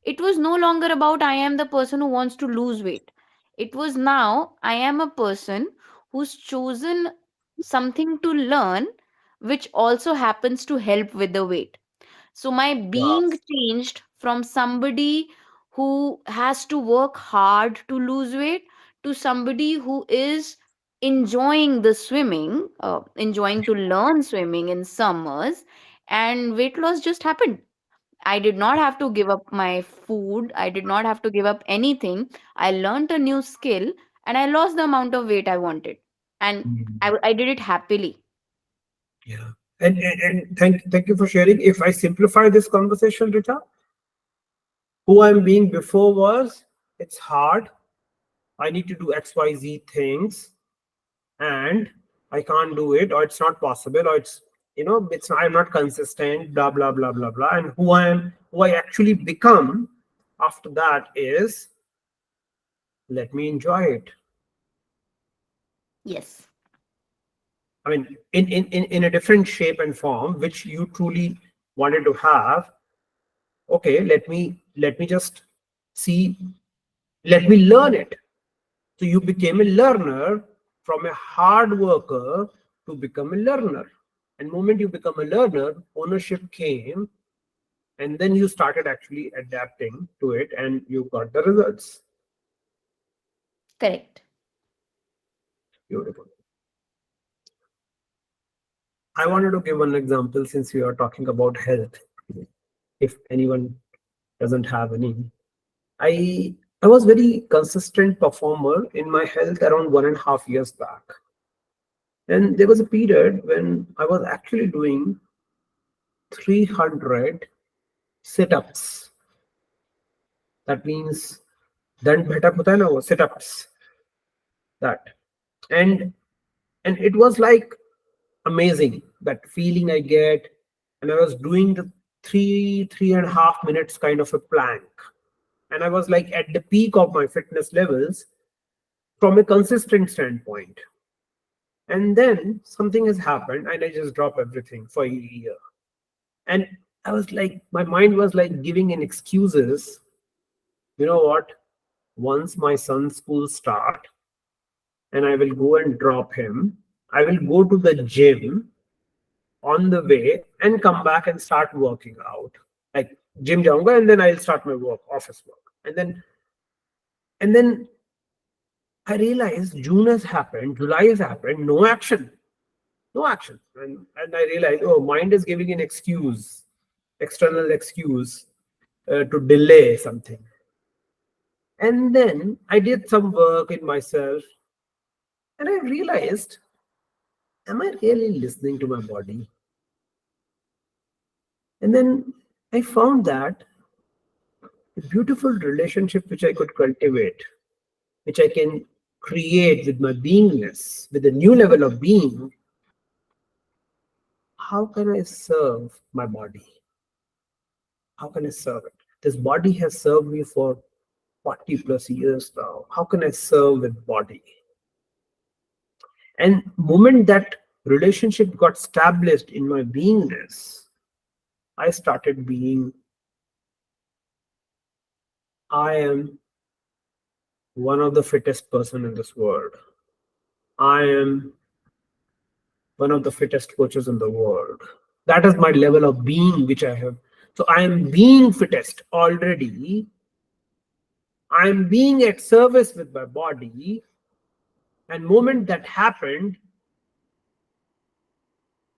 it was no longer about I am the person who wants to lose weight. It was now I am a person who's chosen something to learn, which also happens to help with the weight. So my Wow. being changed from somebody who has to work hard to lose weight to somebody who is enjoying the swimming, enjoying to learn swimming in summers, and weight loss just happened. I did not have to give up my food. I did not have to give up anything. I learned a new skill and I lost the amount of weight I wanted. And Mm. I did it happily. Yeah. And thank you for sharing. If I simplify this conversation, Rita, who I'm being before was, it's hard. I need to do XYZ things and I can't do it, or it's not possible, or I'm not consistent, blah blah blah blah blah. And who I actually become after that is, let me enjoy it. Yes. I mean, in a different shape and form, which you truly wanted to have. Okay, let me just see, let me learn it. So you became a learner from a hard worker to become a learner. And moment you become a learner, ownership came, and then you started actually adapting to it, and you got the results. Correct. Beautiful. I wanted to give one example since we are talking about health. If anyone doesn't have any, I I was very consistent performer in my health around 1.5 years back. And there was a period when I was actually doing 300 sit-ups. That means then beta hota hai na wo sit-ups. That. And and it was like amazing, that feeling I get. And I was doing the 3.5 minutes kind of a plank. And I was like at the peak of my fitness levels from a consistent standpoint. And then something has happened and I just drop everything for a year. And I was like, my mind was like giving in excuses. You know what? Once my son's school start and I will go and drop him, I will go to the gym on the way and come back and start working out. Like gym jaunga and then I'll start my work, office work. And then I realized June has happened, July has happened, no action. No action. And I realized, oh, mind is giving an excuse, external excuse to delay something. And then I did some work in myself and I realized, am I really listening to my body? And then I found that a beautiful relationship which I could cultivate, which I can create with my beingness, with a new level of being. How can I serve my body? How can I serve it? This body has served me for 40 plus years now. How can I serve with body? And moment that relationship got established in my beingness, I started being, I am one of the fittest person in this world. I am one of the fittest coaches in the world. That is my level of being which I have. So I am being fittest already. I am being at service with my body. And moment that happened,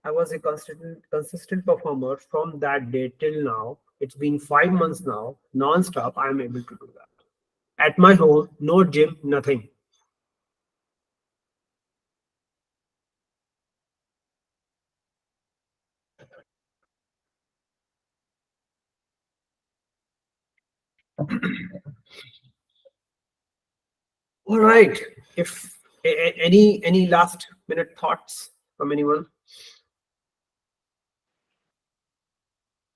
I was a consistent performer from that day till now. It's been 5 months now, non-stop. I'm able to do that. At my home, no gym, nothing. All right. If any last minute thoughts from anyone?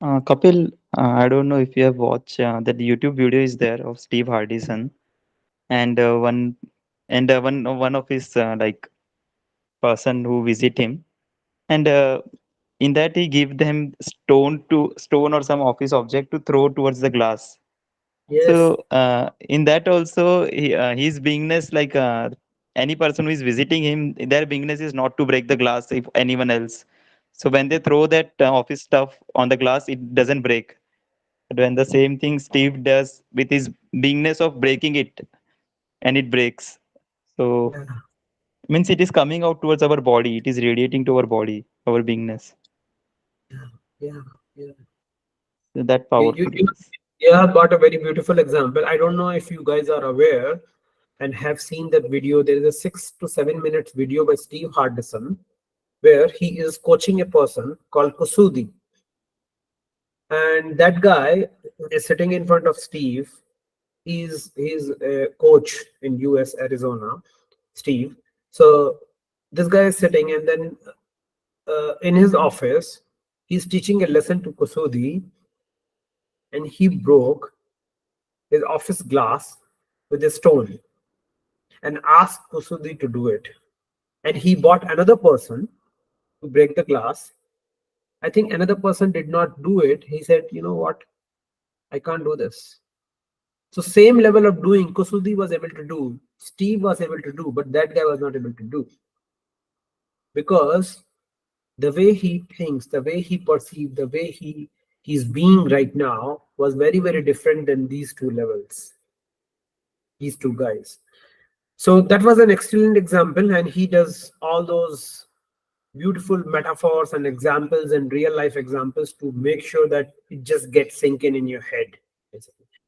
Kapil, I don't know if you have watched that YouTube video is there of Steve Hardison, and one of his like person who visit him, and in that he give them stone or some office object to throw towards the glass. Yes. So in that also his beingness, like any person who is visiting him, their beingness is not to break the glass if anyone else. So when they throw that office stuff on the glass, it doesn't break. But when the same thing Steve does with his beingness of breaking it, and it breaks. So Yeah. means it is coming out towards our body. It is radiating to our body, our beingness. Yeah. Yeah. So that You, powerful you, it you is. you have got a very beautiful example. I don't know if you guys are aware and have seen that video. There is a 6 to 7 minutes video by Steve Hardison where he is coaching a person called Kusudi. And that guy is sitting in front of Steve. He's a coach in US, Arizona, Steve. So this guy is sitting, and then in his office, he's teaching a lesson to Kusudi, and he broke his office glass with a stone and asked Kusudi to do it. And he bought another person to break the glass. I think another person did not do it. He said, you know what? I can't do this. So same level of doing Kusudi was able to do, Steve was able to do, but that guy was not able to do. Because the way he thinks, the way he perceived, the way he's being right now was very, very different than these two levels, these two guys. So that was an excellent example, and he does all those beautiful metaphors and examples and real life examples to make sure that it just gets sinking in your head.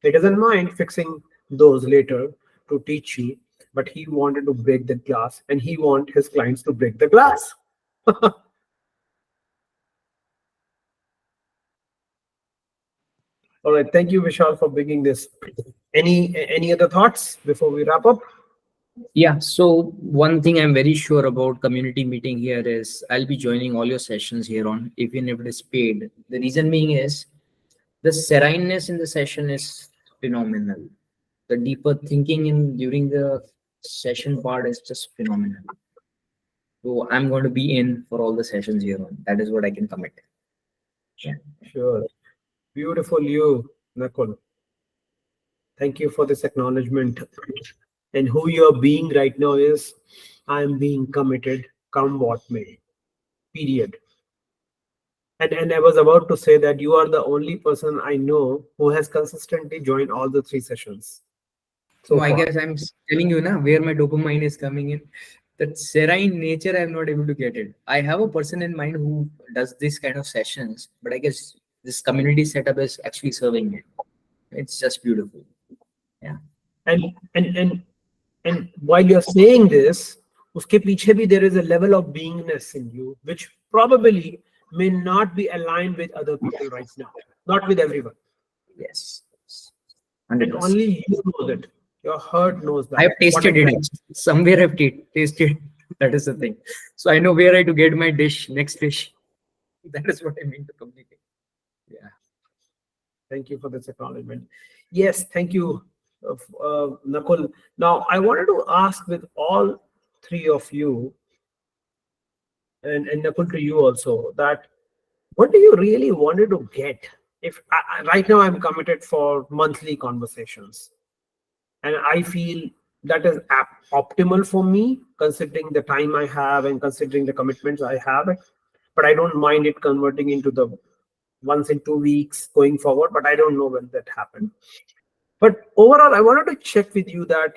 He doesn't mind fixing those later to teach you, but he wanted to break the glass and he want his clients to break the glass. All right, thank you, Vishal, for bringing this. Any other thoughts before we wrap up? Yeah, so one thing I'm very sure about community meeting here is I'll be joining all your sessions here on, even if it is paid. The reason being is the sereneness in the session is phenomenal. The deeper thinking in during the session part is just phenomenal. So I'm going to be in for all the sessions here on. That is what I can commit. Yeah. Sure. Beautiful you, Nakul. Thank you for this acknowledgement. And who you're being right now is, I'm being committed, come what may. Period. And I was about to say that you are the only person I know who has consistently joined all the 3 sessions No, so I far. guess I'm telling you now where my dopamine is coming in. That serene nature, I'm not able to get it. I have a person in mind who does this kind of sessions, but I guess this community setup is actually serving it. It's just beautiful. Yeah. And and and and while you're saying this, uske piche bhi there is a level of beingness in you, which probably may not be aligned with other people right now, not with everyone. Yes. And 100%. only you know that. Your heart knows I that. have What tasted it. exactly? Somewhere I've tasted. That is the thing. So I know where I to get my dish, next dish. That is what I mean to communicate. Yeah. Thank you for this acknowledgement. Yes, thank you, Nakul. Now, I wanted to ask with all three of you, and Nakul to you also, that what do you really wanted to get? If right now I'm committed for monthly conversations, and I feel that is optimal for me, considering the time I have and considering the commitments I have. But I don't mind it converting into the once in 2 weeks going forward. But I don't know when that happened. But overall, I wanted to check with you that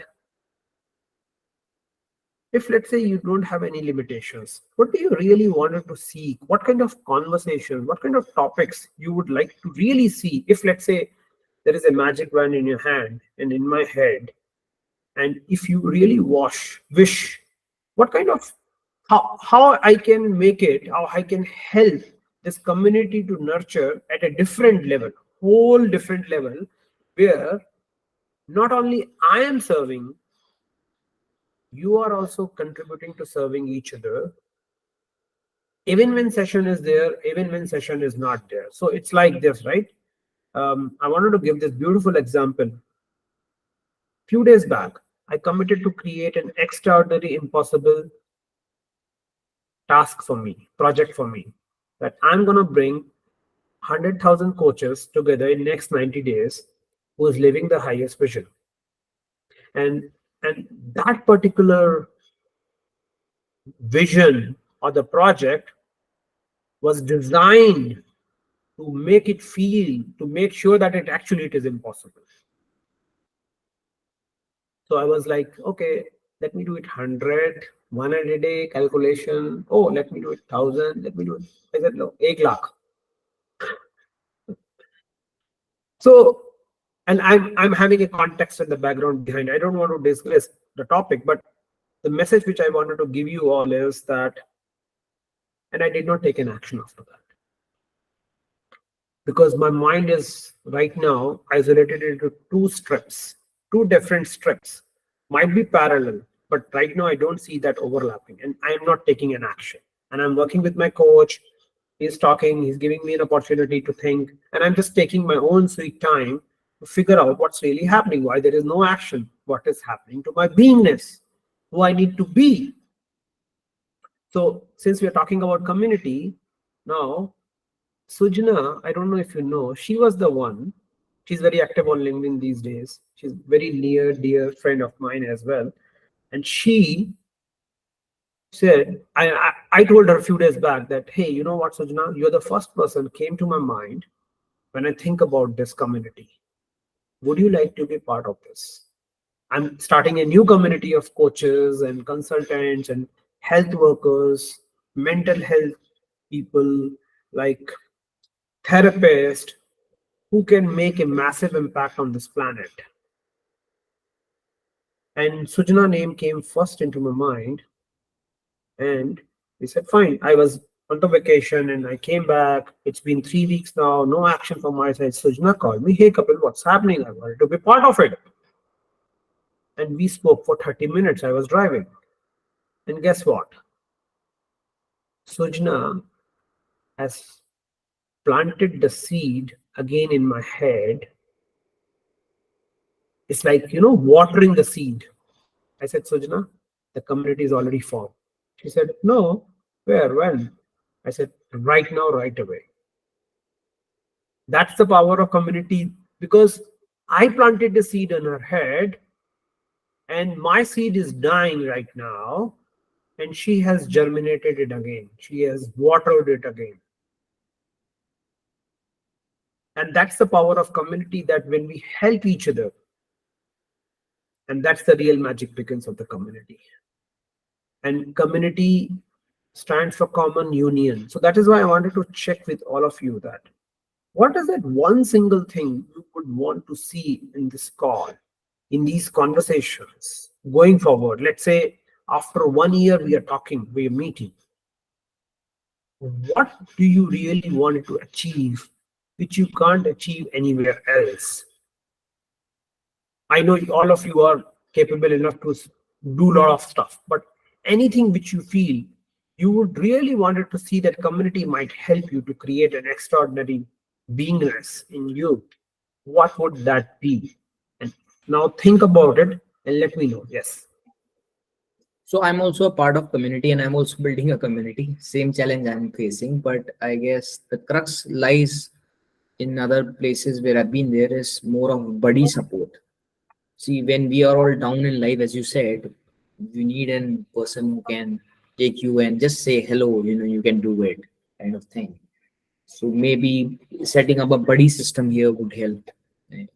if, let's say, you don't have any limitations, what do you really wanted to seek? What kind of conversation, what kind of topics you would like to really see? If, let's say, there is a magic wand in your hand and in my head, and if you really wish, what kind of how I can make it, how I can help this community to nurture at a different level, whole different level, where not only I am serving, you are also contributing to serving each other, even when session is there, even when session is not there. So it's like this, right? I wanted to give this beautiful example. Few days back, I committed to create an extraordinary, impossible task for me, project for me, that I'm gonna bring 100,000 coaches together in next 90 days who is living the highest vision. And that particular vision or the project was designed to make it feel, to make sure that it is impossible. So I was like, okay, let me do it 100, 100 a day calculation. Oh, let me do it 1,000. Let me do it. I said, no, 1 lakh. So, and I'm having a context in the background behind. I don't want to discuss the topic, but the message which I wanted to give you all is that, and I did not take an action after that, because my mind is right now isolated into two strips, two different strips, might be parallel, but right now I don't see that overlapping, and I'm not taking an action. And I'm working with my coach. He's talking, he's giving me an opportunity to think, and I'm just taking my own sweet time to figure out what's really happening, why there is no action, what is happening to my beingness, who I need to be. So since we are talking about community now, Sujna, I don't know if you know, she was the one. She's very active on LinkedIn these days. She's very near, dear friend of mine as well. And she said, I told her a few days back that, hey, you know what, Sujna, you're the first person came to my mind when I think about this community. Would you like to be part of this? I'm starting a new community of coaches and consultants and health workers, mental health people, like therapists, who can make a massive impact on this planet. And Sujana name came first into my mind, and we said, fine. I was on the vacation and I came back. It's been 3 weeks now, no action from my side. Sujana called me, hey Kapil, what's happening? I wanted to be part of it. And we spoke for 30 minutes. I was driving. And guess what? Sujana has planted the seed again in my head. It's like, watering the seed. I said, Sujana, the community is already formed. She said, no, where, when? I said, right now, right away. That's the power of community, because I planted the seed in her head and my seed is dying right now, and she has germinated it again. She has watered it again. And that's the power of community, that when we help each other, and that's the real magic begins of the community. And community stands for common union. So that is why I wanted to check with all of you that what is that one single thing you would want to see in this call, in these conversations going forward? Let's say after 1 year we are talking, we are meeting. What do you really want to achieve which you can't achieve anywhere else? I know all of you are capable enough to do a lot of stuff, but anything which you feel you would really wanted to see that community might help you to create an extraordinary beingness in you, what would that be? And now think about it and let me know. Yes. So I'm also a part of community and I'm also building a community. Same challenge I'm facing, but I guess the crux lies in other places where I've been. There is more of buddy support. See, when we are all down in life, as you said, you need a person who can take you and just say hello, you can do it, kind of thing. So maybe setting up a buddy system here would help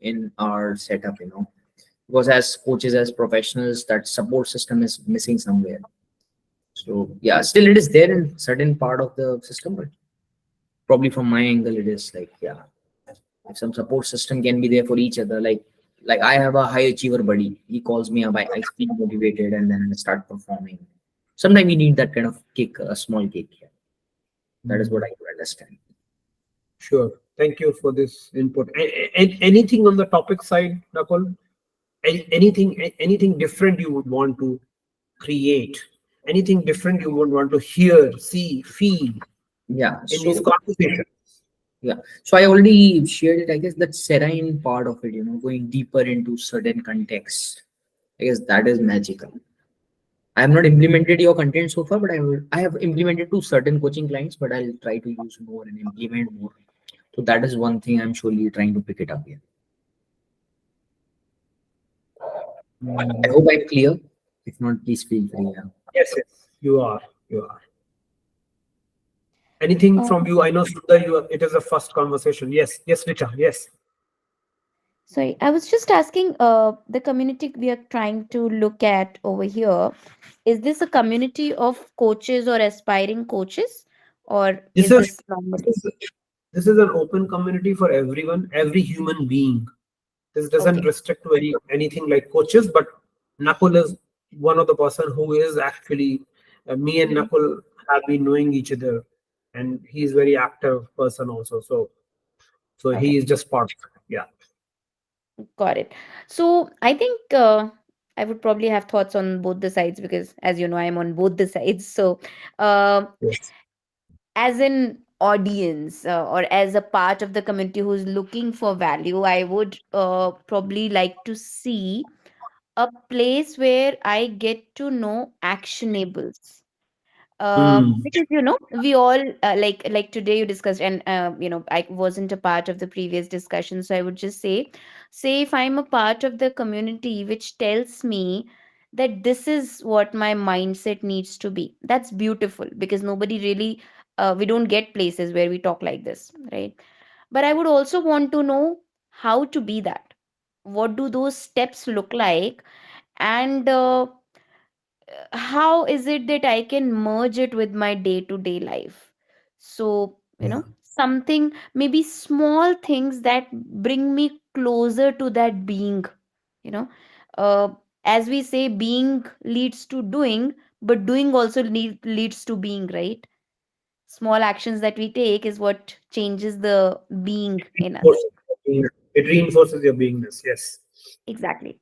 in our setup, because as coaches, as professionals, that support system is missing somewhere. So yeah, still it is there in certain part of the system, but probably from my angle, it is like, yeah, if some support system can be there for each other, like I have a high achiever buddy. He calls me up, I feel motivated, and then I start performing. Sometimes we need that kind of kick, a small kick here. That is what I could understand. Sure. Thank you for this input. Anything on the topic side, Nakul? Anything different you would want to create? Anything different you would want to hear, see, feel Yeah. in these So conversations? yeah. So I already shared it. I guess that serene part of it, going deeper into certain context. I guess that is magical. I have not implemented your content so far, but I have implemented to certain coaching clients, but I'll try to use more and implement more. So that is one thing I'm surely trying to pick it up here. I hope I'm clear. If not, please feel free. Yeah. Yes, yes, you are. You are. Anything from Um, you? I know, Sundar, it is a first conversation. Yes, yes, Richa, yes. Sorry, I was just asking, the community we are trying to look at over here, is this a community of coaches or aspiring coaches, or This is is this normal? this is this is an open community for everyone, every human being. This doesn't Okay, restrict to anything like coaches, but Nakul is one of the person who is actually, me and Nakul have been knowing each other, and he is very active person also. So he okay, is just part of it. Yeah. got it. So I think I would probably have thoughts on both the sides because, as you know, I'm on both the sides. So, uh, Yes. as an audience or as a part of the community who's looking for value, I would probably like to see a place where I get to know actionables. Mm. Because we all like today you discussed, and I wasn't a part of the previous discussion, so I would just say if I'm a part of the community which tells me that this is what my mindset needs to be, that's beautiful because nobody really we don't get places where we talk like this, right? But I would also want to know how to be that. What do those steps look like? And how is it that I can merge it with my day to day life? So, Yeah. something, maybe small things that bring me closer to that being, you know, uh, as we say, being leads to doing, but doing also leads to being, right? Small actions that we take is what changes the being in us. It reinforces your beingness. Yes. Exactly.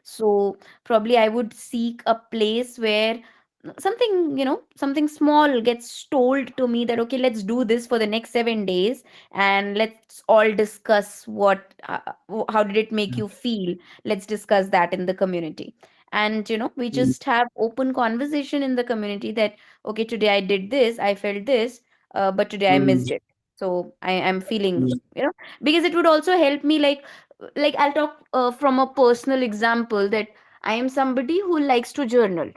So probably I would seek a place where something, something small gets told to me that, okay, let's do this for the next 7 days, and let's all discuss how did it make you feel. Let's discuss that in the community. And, we Mm, just have open conversation in the community that, okay, today I did this, I felt this, but today I mm, missed it. So I am feeling, mm, because it would also help me, like I'll talk from a personal example, that I am somebody who likes to journal.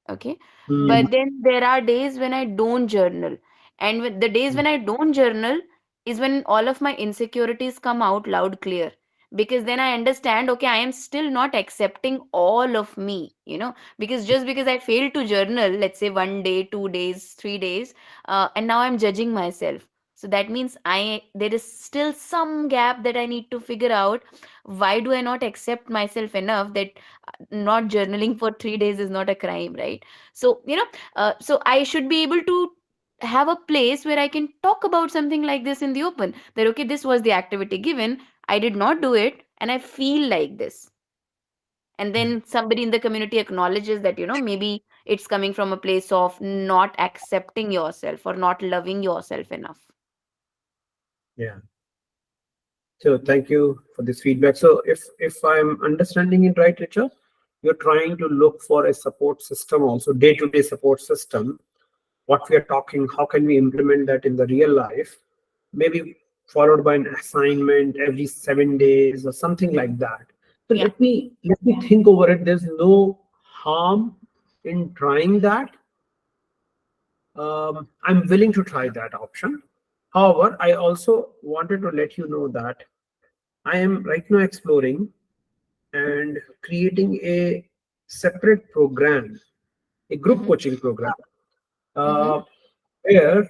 Okay. mm, But then there are days when I don't journal. And with the days when I don't journal is when all of my insecurities come out loud clear. Because then I understand, okay, I am still not accepting all of me, because just because I failed to journal, let's say 1 day, 2 days, 3 days, and now I'm judging myself. So that means there is still some gap that I need to figure out. Why do I not accept myself enough that not journaling for 3 days is not a crime, right? So so I should be able to have a place where I can talk about something like this in the open, that okay, this was the activity given, I did not do it, and I feel like this. And then somebody in the community acknowledges that, maybe it's coming from a place of not accepting yourself or not loving yourself enough. yeah. So thank you for this feedback. So if I'm understanding it right, Richard, you're trying to look for a support system, also day-to-day support system. What we are talking, how can we implement that in the real life? Maybe followed by an assignment every 7 days or something like that. So Yeah. let me think over it. There's no harm in trying that. I'm willing to try that option. However, I also wanted to let you know that I am right now exploring and creating a separate program, a group Mm-hmm. coaching program, Mm-hmm. uh, where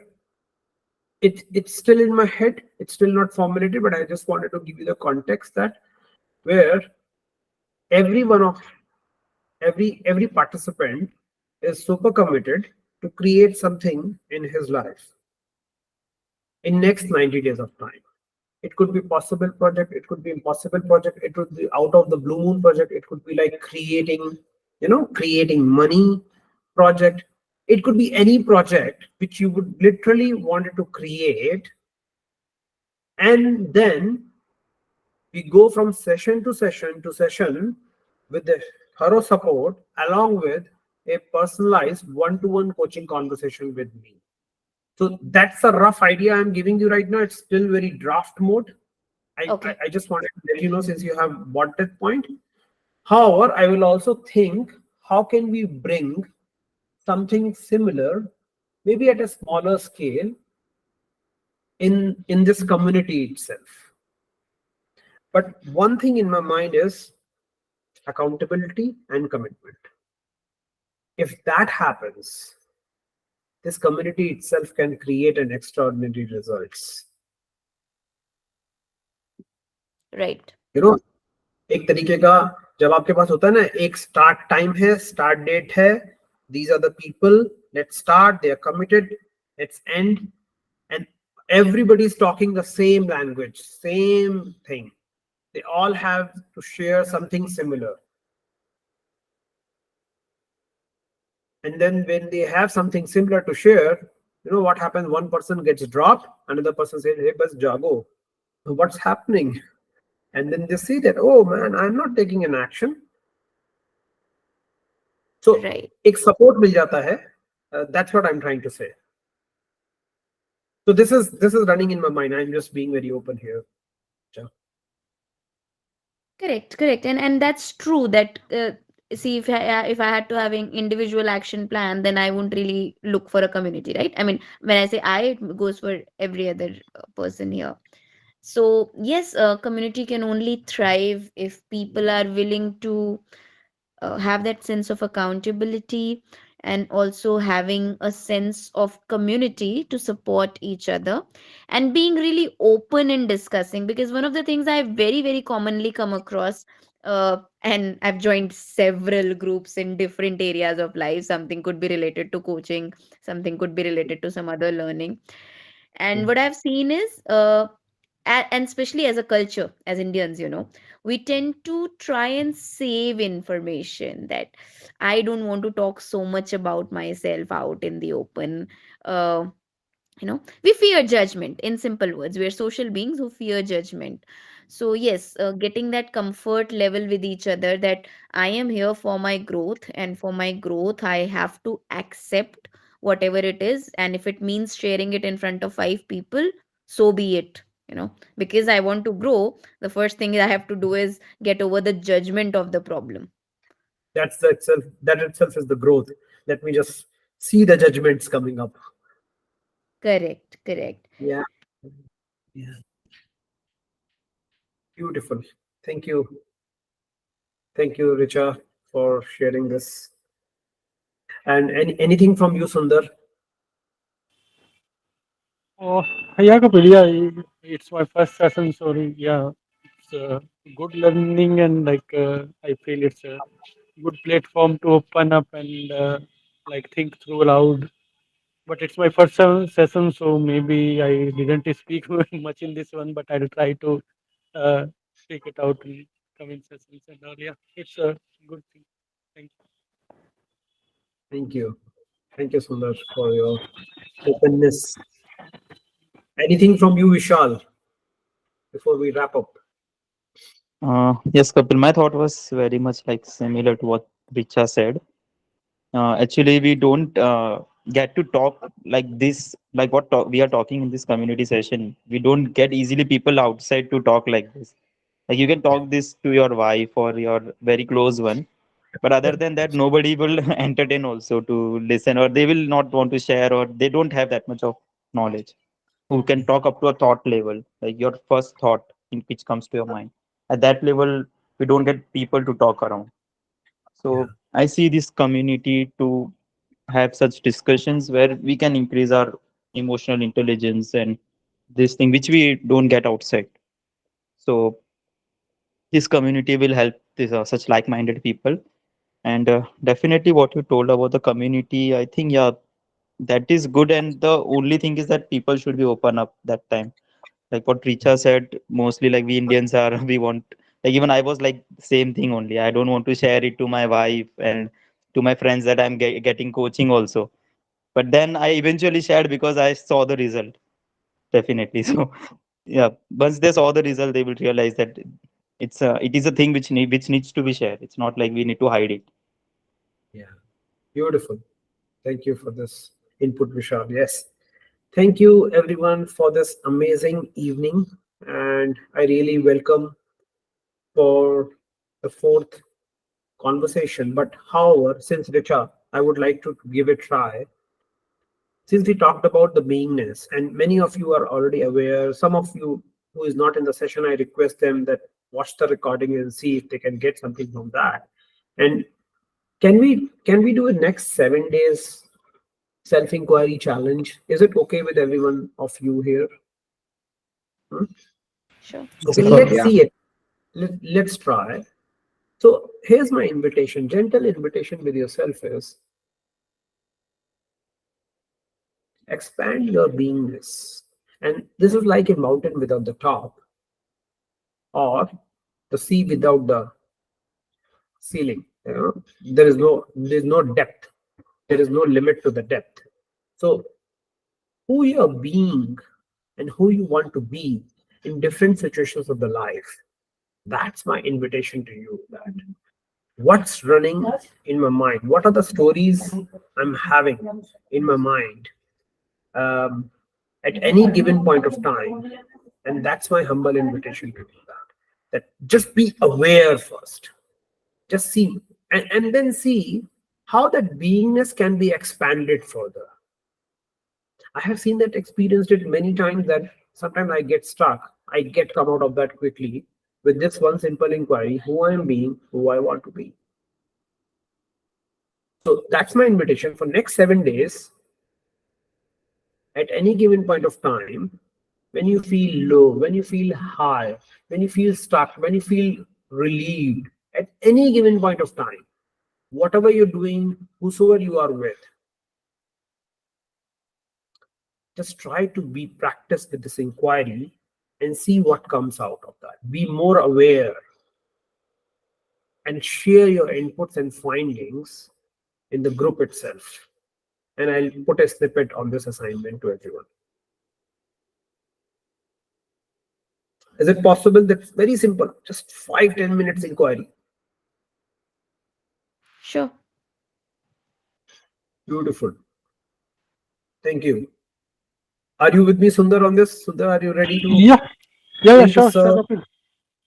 it's still in my head. It's still not formulated, but I just wanted to give you the context that where every one of every participant is super committed to create something in his life in next 90 days of time. It could be possible project, it could be impossible project, it could be out of the blue moon project, it could be like creating money project. It could be any project which you would literally wanted to create, and then we go from session to session to session with the thorough support along with a personalized one-to-one coaching conversation with me. So that's a rough idea I'm giving you right now. It's still very draft mode. I, Okay. I just wanted to let you know since you have bought that point. However, I will also think how can we bring something similar, maybe at a smaller scale, in this community itself. But one thing in my mind is accountability and commitment. If that happens, this community itself can create an extraordinary results. Right. You know, एक तरीके का जब आपके पास होता है ना, एक start time है, स्टार्ट डेट है, these are the people, let's start, they are committed, let's end, and everybody is talking the same language, same thing. They all have to share something similar. And then when they have something similar to share, you know what happens? One person gets dropped, another person says, hey, bas jago. What's happening? And then they see that, oh man, I'm not taking an action. So Right. एक support मिल जाता है. That's what I'm trying to say. So this is running in my mind. I'm just being very open here. Cha. Correct, correct, and that's true. That see, if I had to have an individual action plan, then I wouldn't really look for a community, right? I mean, when I say I, it goes for every other person here. So yes, a community can only thrive if people are willing to have that sense of accountability, and also having a sense of community to support each other, and being really open in discussing. Because one of the things I very, very commonly come across And I've joined several groups in different areas of life. Something could be related to coaching, something could be related to some other learning. And what I've seen is, and especially as a culture, as Indians, we tend to try and save information, that I don't want to talk so much about myself out in the open. Uh, we fear judgment. In simple words, we are social beings who fear judgment. So yes, getting that comfort level with each other, that I am here for my growth, and for my growth I have to accept whatever it is, and if it means sharing it in front of 5 people, so be it. Because I want to grow, the first thing I have to do is get over the judgment of the problem. That itself is the growth. Let me just see the judgments coming up. Correct, correct. Yeah. Yeah. Beautiful. Thank you. Thank you, Richa, for sharing this. And anything from you, Sundar? Oh, yeah, Kapil, yeah, it's my first session, so yeah, it's good learning, and I feel it's a good platform to open up and think through aloud. But it's my first session, so maybe I didn't speak much in this one, but I'll try to uh, speak it out in coming sessions and all. Yeah, it's a good thing. Thank you. Thank you. Thank you, Sundar, for your openness. Anything from you, Vishal, before we wrap up? Yes, Kapil, my thought was very much like similar to what Richa said. Actually, we don't get to talk like this, like what we are talking in this community session. We don't get easily people outside to talk like this. Like you can talk this to your wife or your very close one, but other than that, nobody will entertain also to listen, or they will not want to share, or they don't have that much of knowledge. Who can talk up to a thought level, like your first thought in which comes to your mind. At that level, we don't get people to talk around. Yeah. So I see this community to have such discussions where we can increase our emotional intelligence and this thing which we don't get outside. So this community will help this, such like-minded people. And definitely what you told about the community, I think, yeah, that is good. And the only thing is that people should be open up that time. Like what Richa said, mostly like we Indians are, we want, like even I was like same thing only. I don't want to share it to my wife and to my friends that I'm getting coaching also. But then I eventually shared because I saw the result. Definitely. So yeah, once they saw the result, they will realize that it is a thing which needs to be shared. It's not like we need to hide it. Yeah. Beautiful. Thank you for this input, Vishal. Yes. Thank you, everyone, for this amazing evening. And I really welcome for the fourth conversation. But however, since Richa, I would like to give it a try. Since we talked about the beingness, and many of you are already aware, some of you who is not in the session, I request them that watch the recording and see if they can get something from that. And can we do a next 7 days self-inquiry challenge? Is it okay with everyone of you here? Hmm? Sure. Okay, Sure, let's yeah. see it. Let's try. So here's my invitation, gentle invitation with yourself is expand your beingness. And this is like a mountain without the top, or the sea without the ceiling. There is no depth. There is no limit to the depth. So who you're being and who you want to be in different situations of the life. That's my invitation to you. That what's running in my mind? What are the stories I'm having in my mind at any given point of time? And that's my humble invitation to you. That just be aware first. Just see, and then see how that beingness can be expanded further. I have seen that, experienced it many times, that sometimes I get stuck. I get come out of that quickly with this one simple inquiry: who I am being, who I want to be. So that's my invitation for next 7 days. At any given point of time, when you feel low, when you feel high, when you feel stuck, when you feel relieved at any given point of time, whatever you're doing, whosoever you are with, just try to be practiced with this inquiry and see what comes out of that. Be more aware and share your inputs and findings in the group itself. And I'll put a snippet on this assignment to everyone. Is it possible? That's very simple. Just 5-10 minutes inquiry. Sure. Beautiful. Thank you. Are you with me, Sundar, on this? Sundar, are you ready to? Yeah, bring sure, this, Kapil.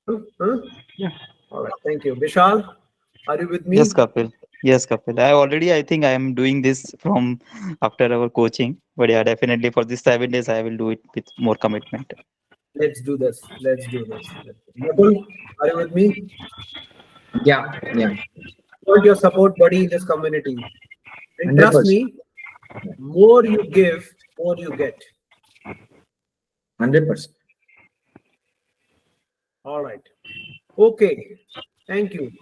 Huh? Yeah. All right. Thank you. Vishal, are you with me? Yes, Kapil. Yes, Kapil. I think I am doing this from after our coaching. But yeah, definitely for these 7 days, I will do it with more commitment. Let's do this. Let's do this. Kapil, are you with me? Yeah, yeah. I want your support, buddy, in this community. And trust 100%. me, more you give, more you get. 100%. All right. Okay. Thank you.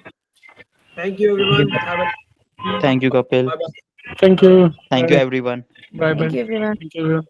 Thank you, everyone. Have a Thank you, Kapil. bye-bye. Thank you. Thank you, everyone. Bye bye. Thank you, everyone. Thank you, everyone.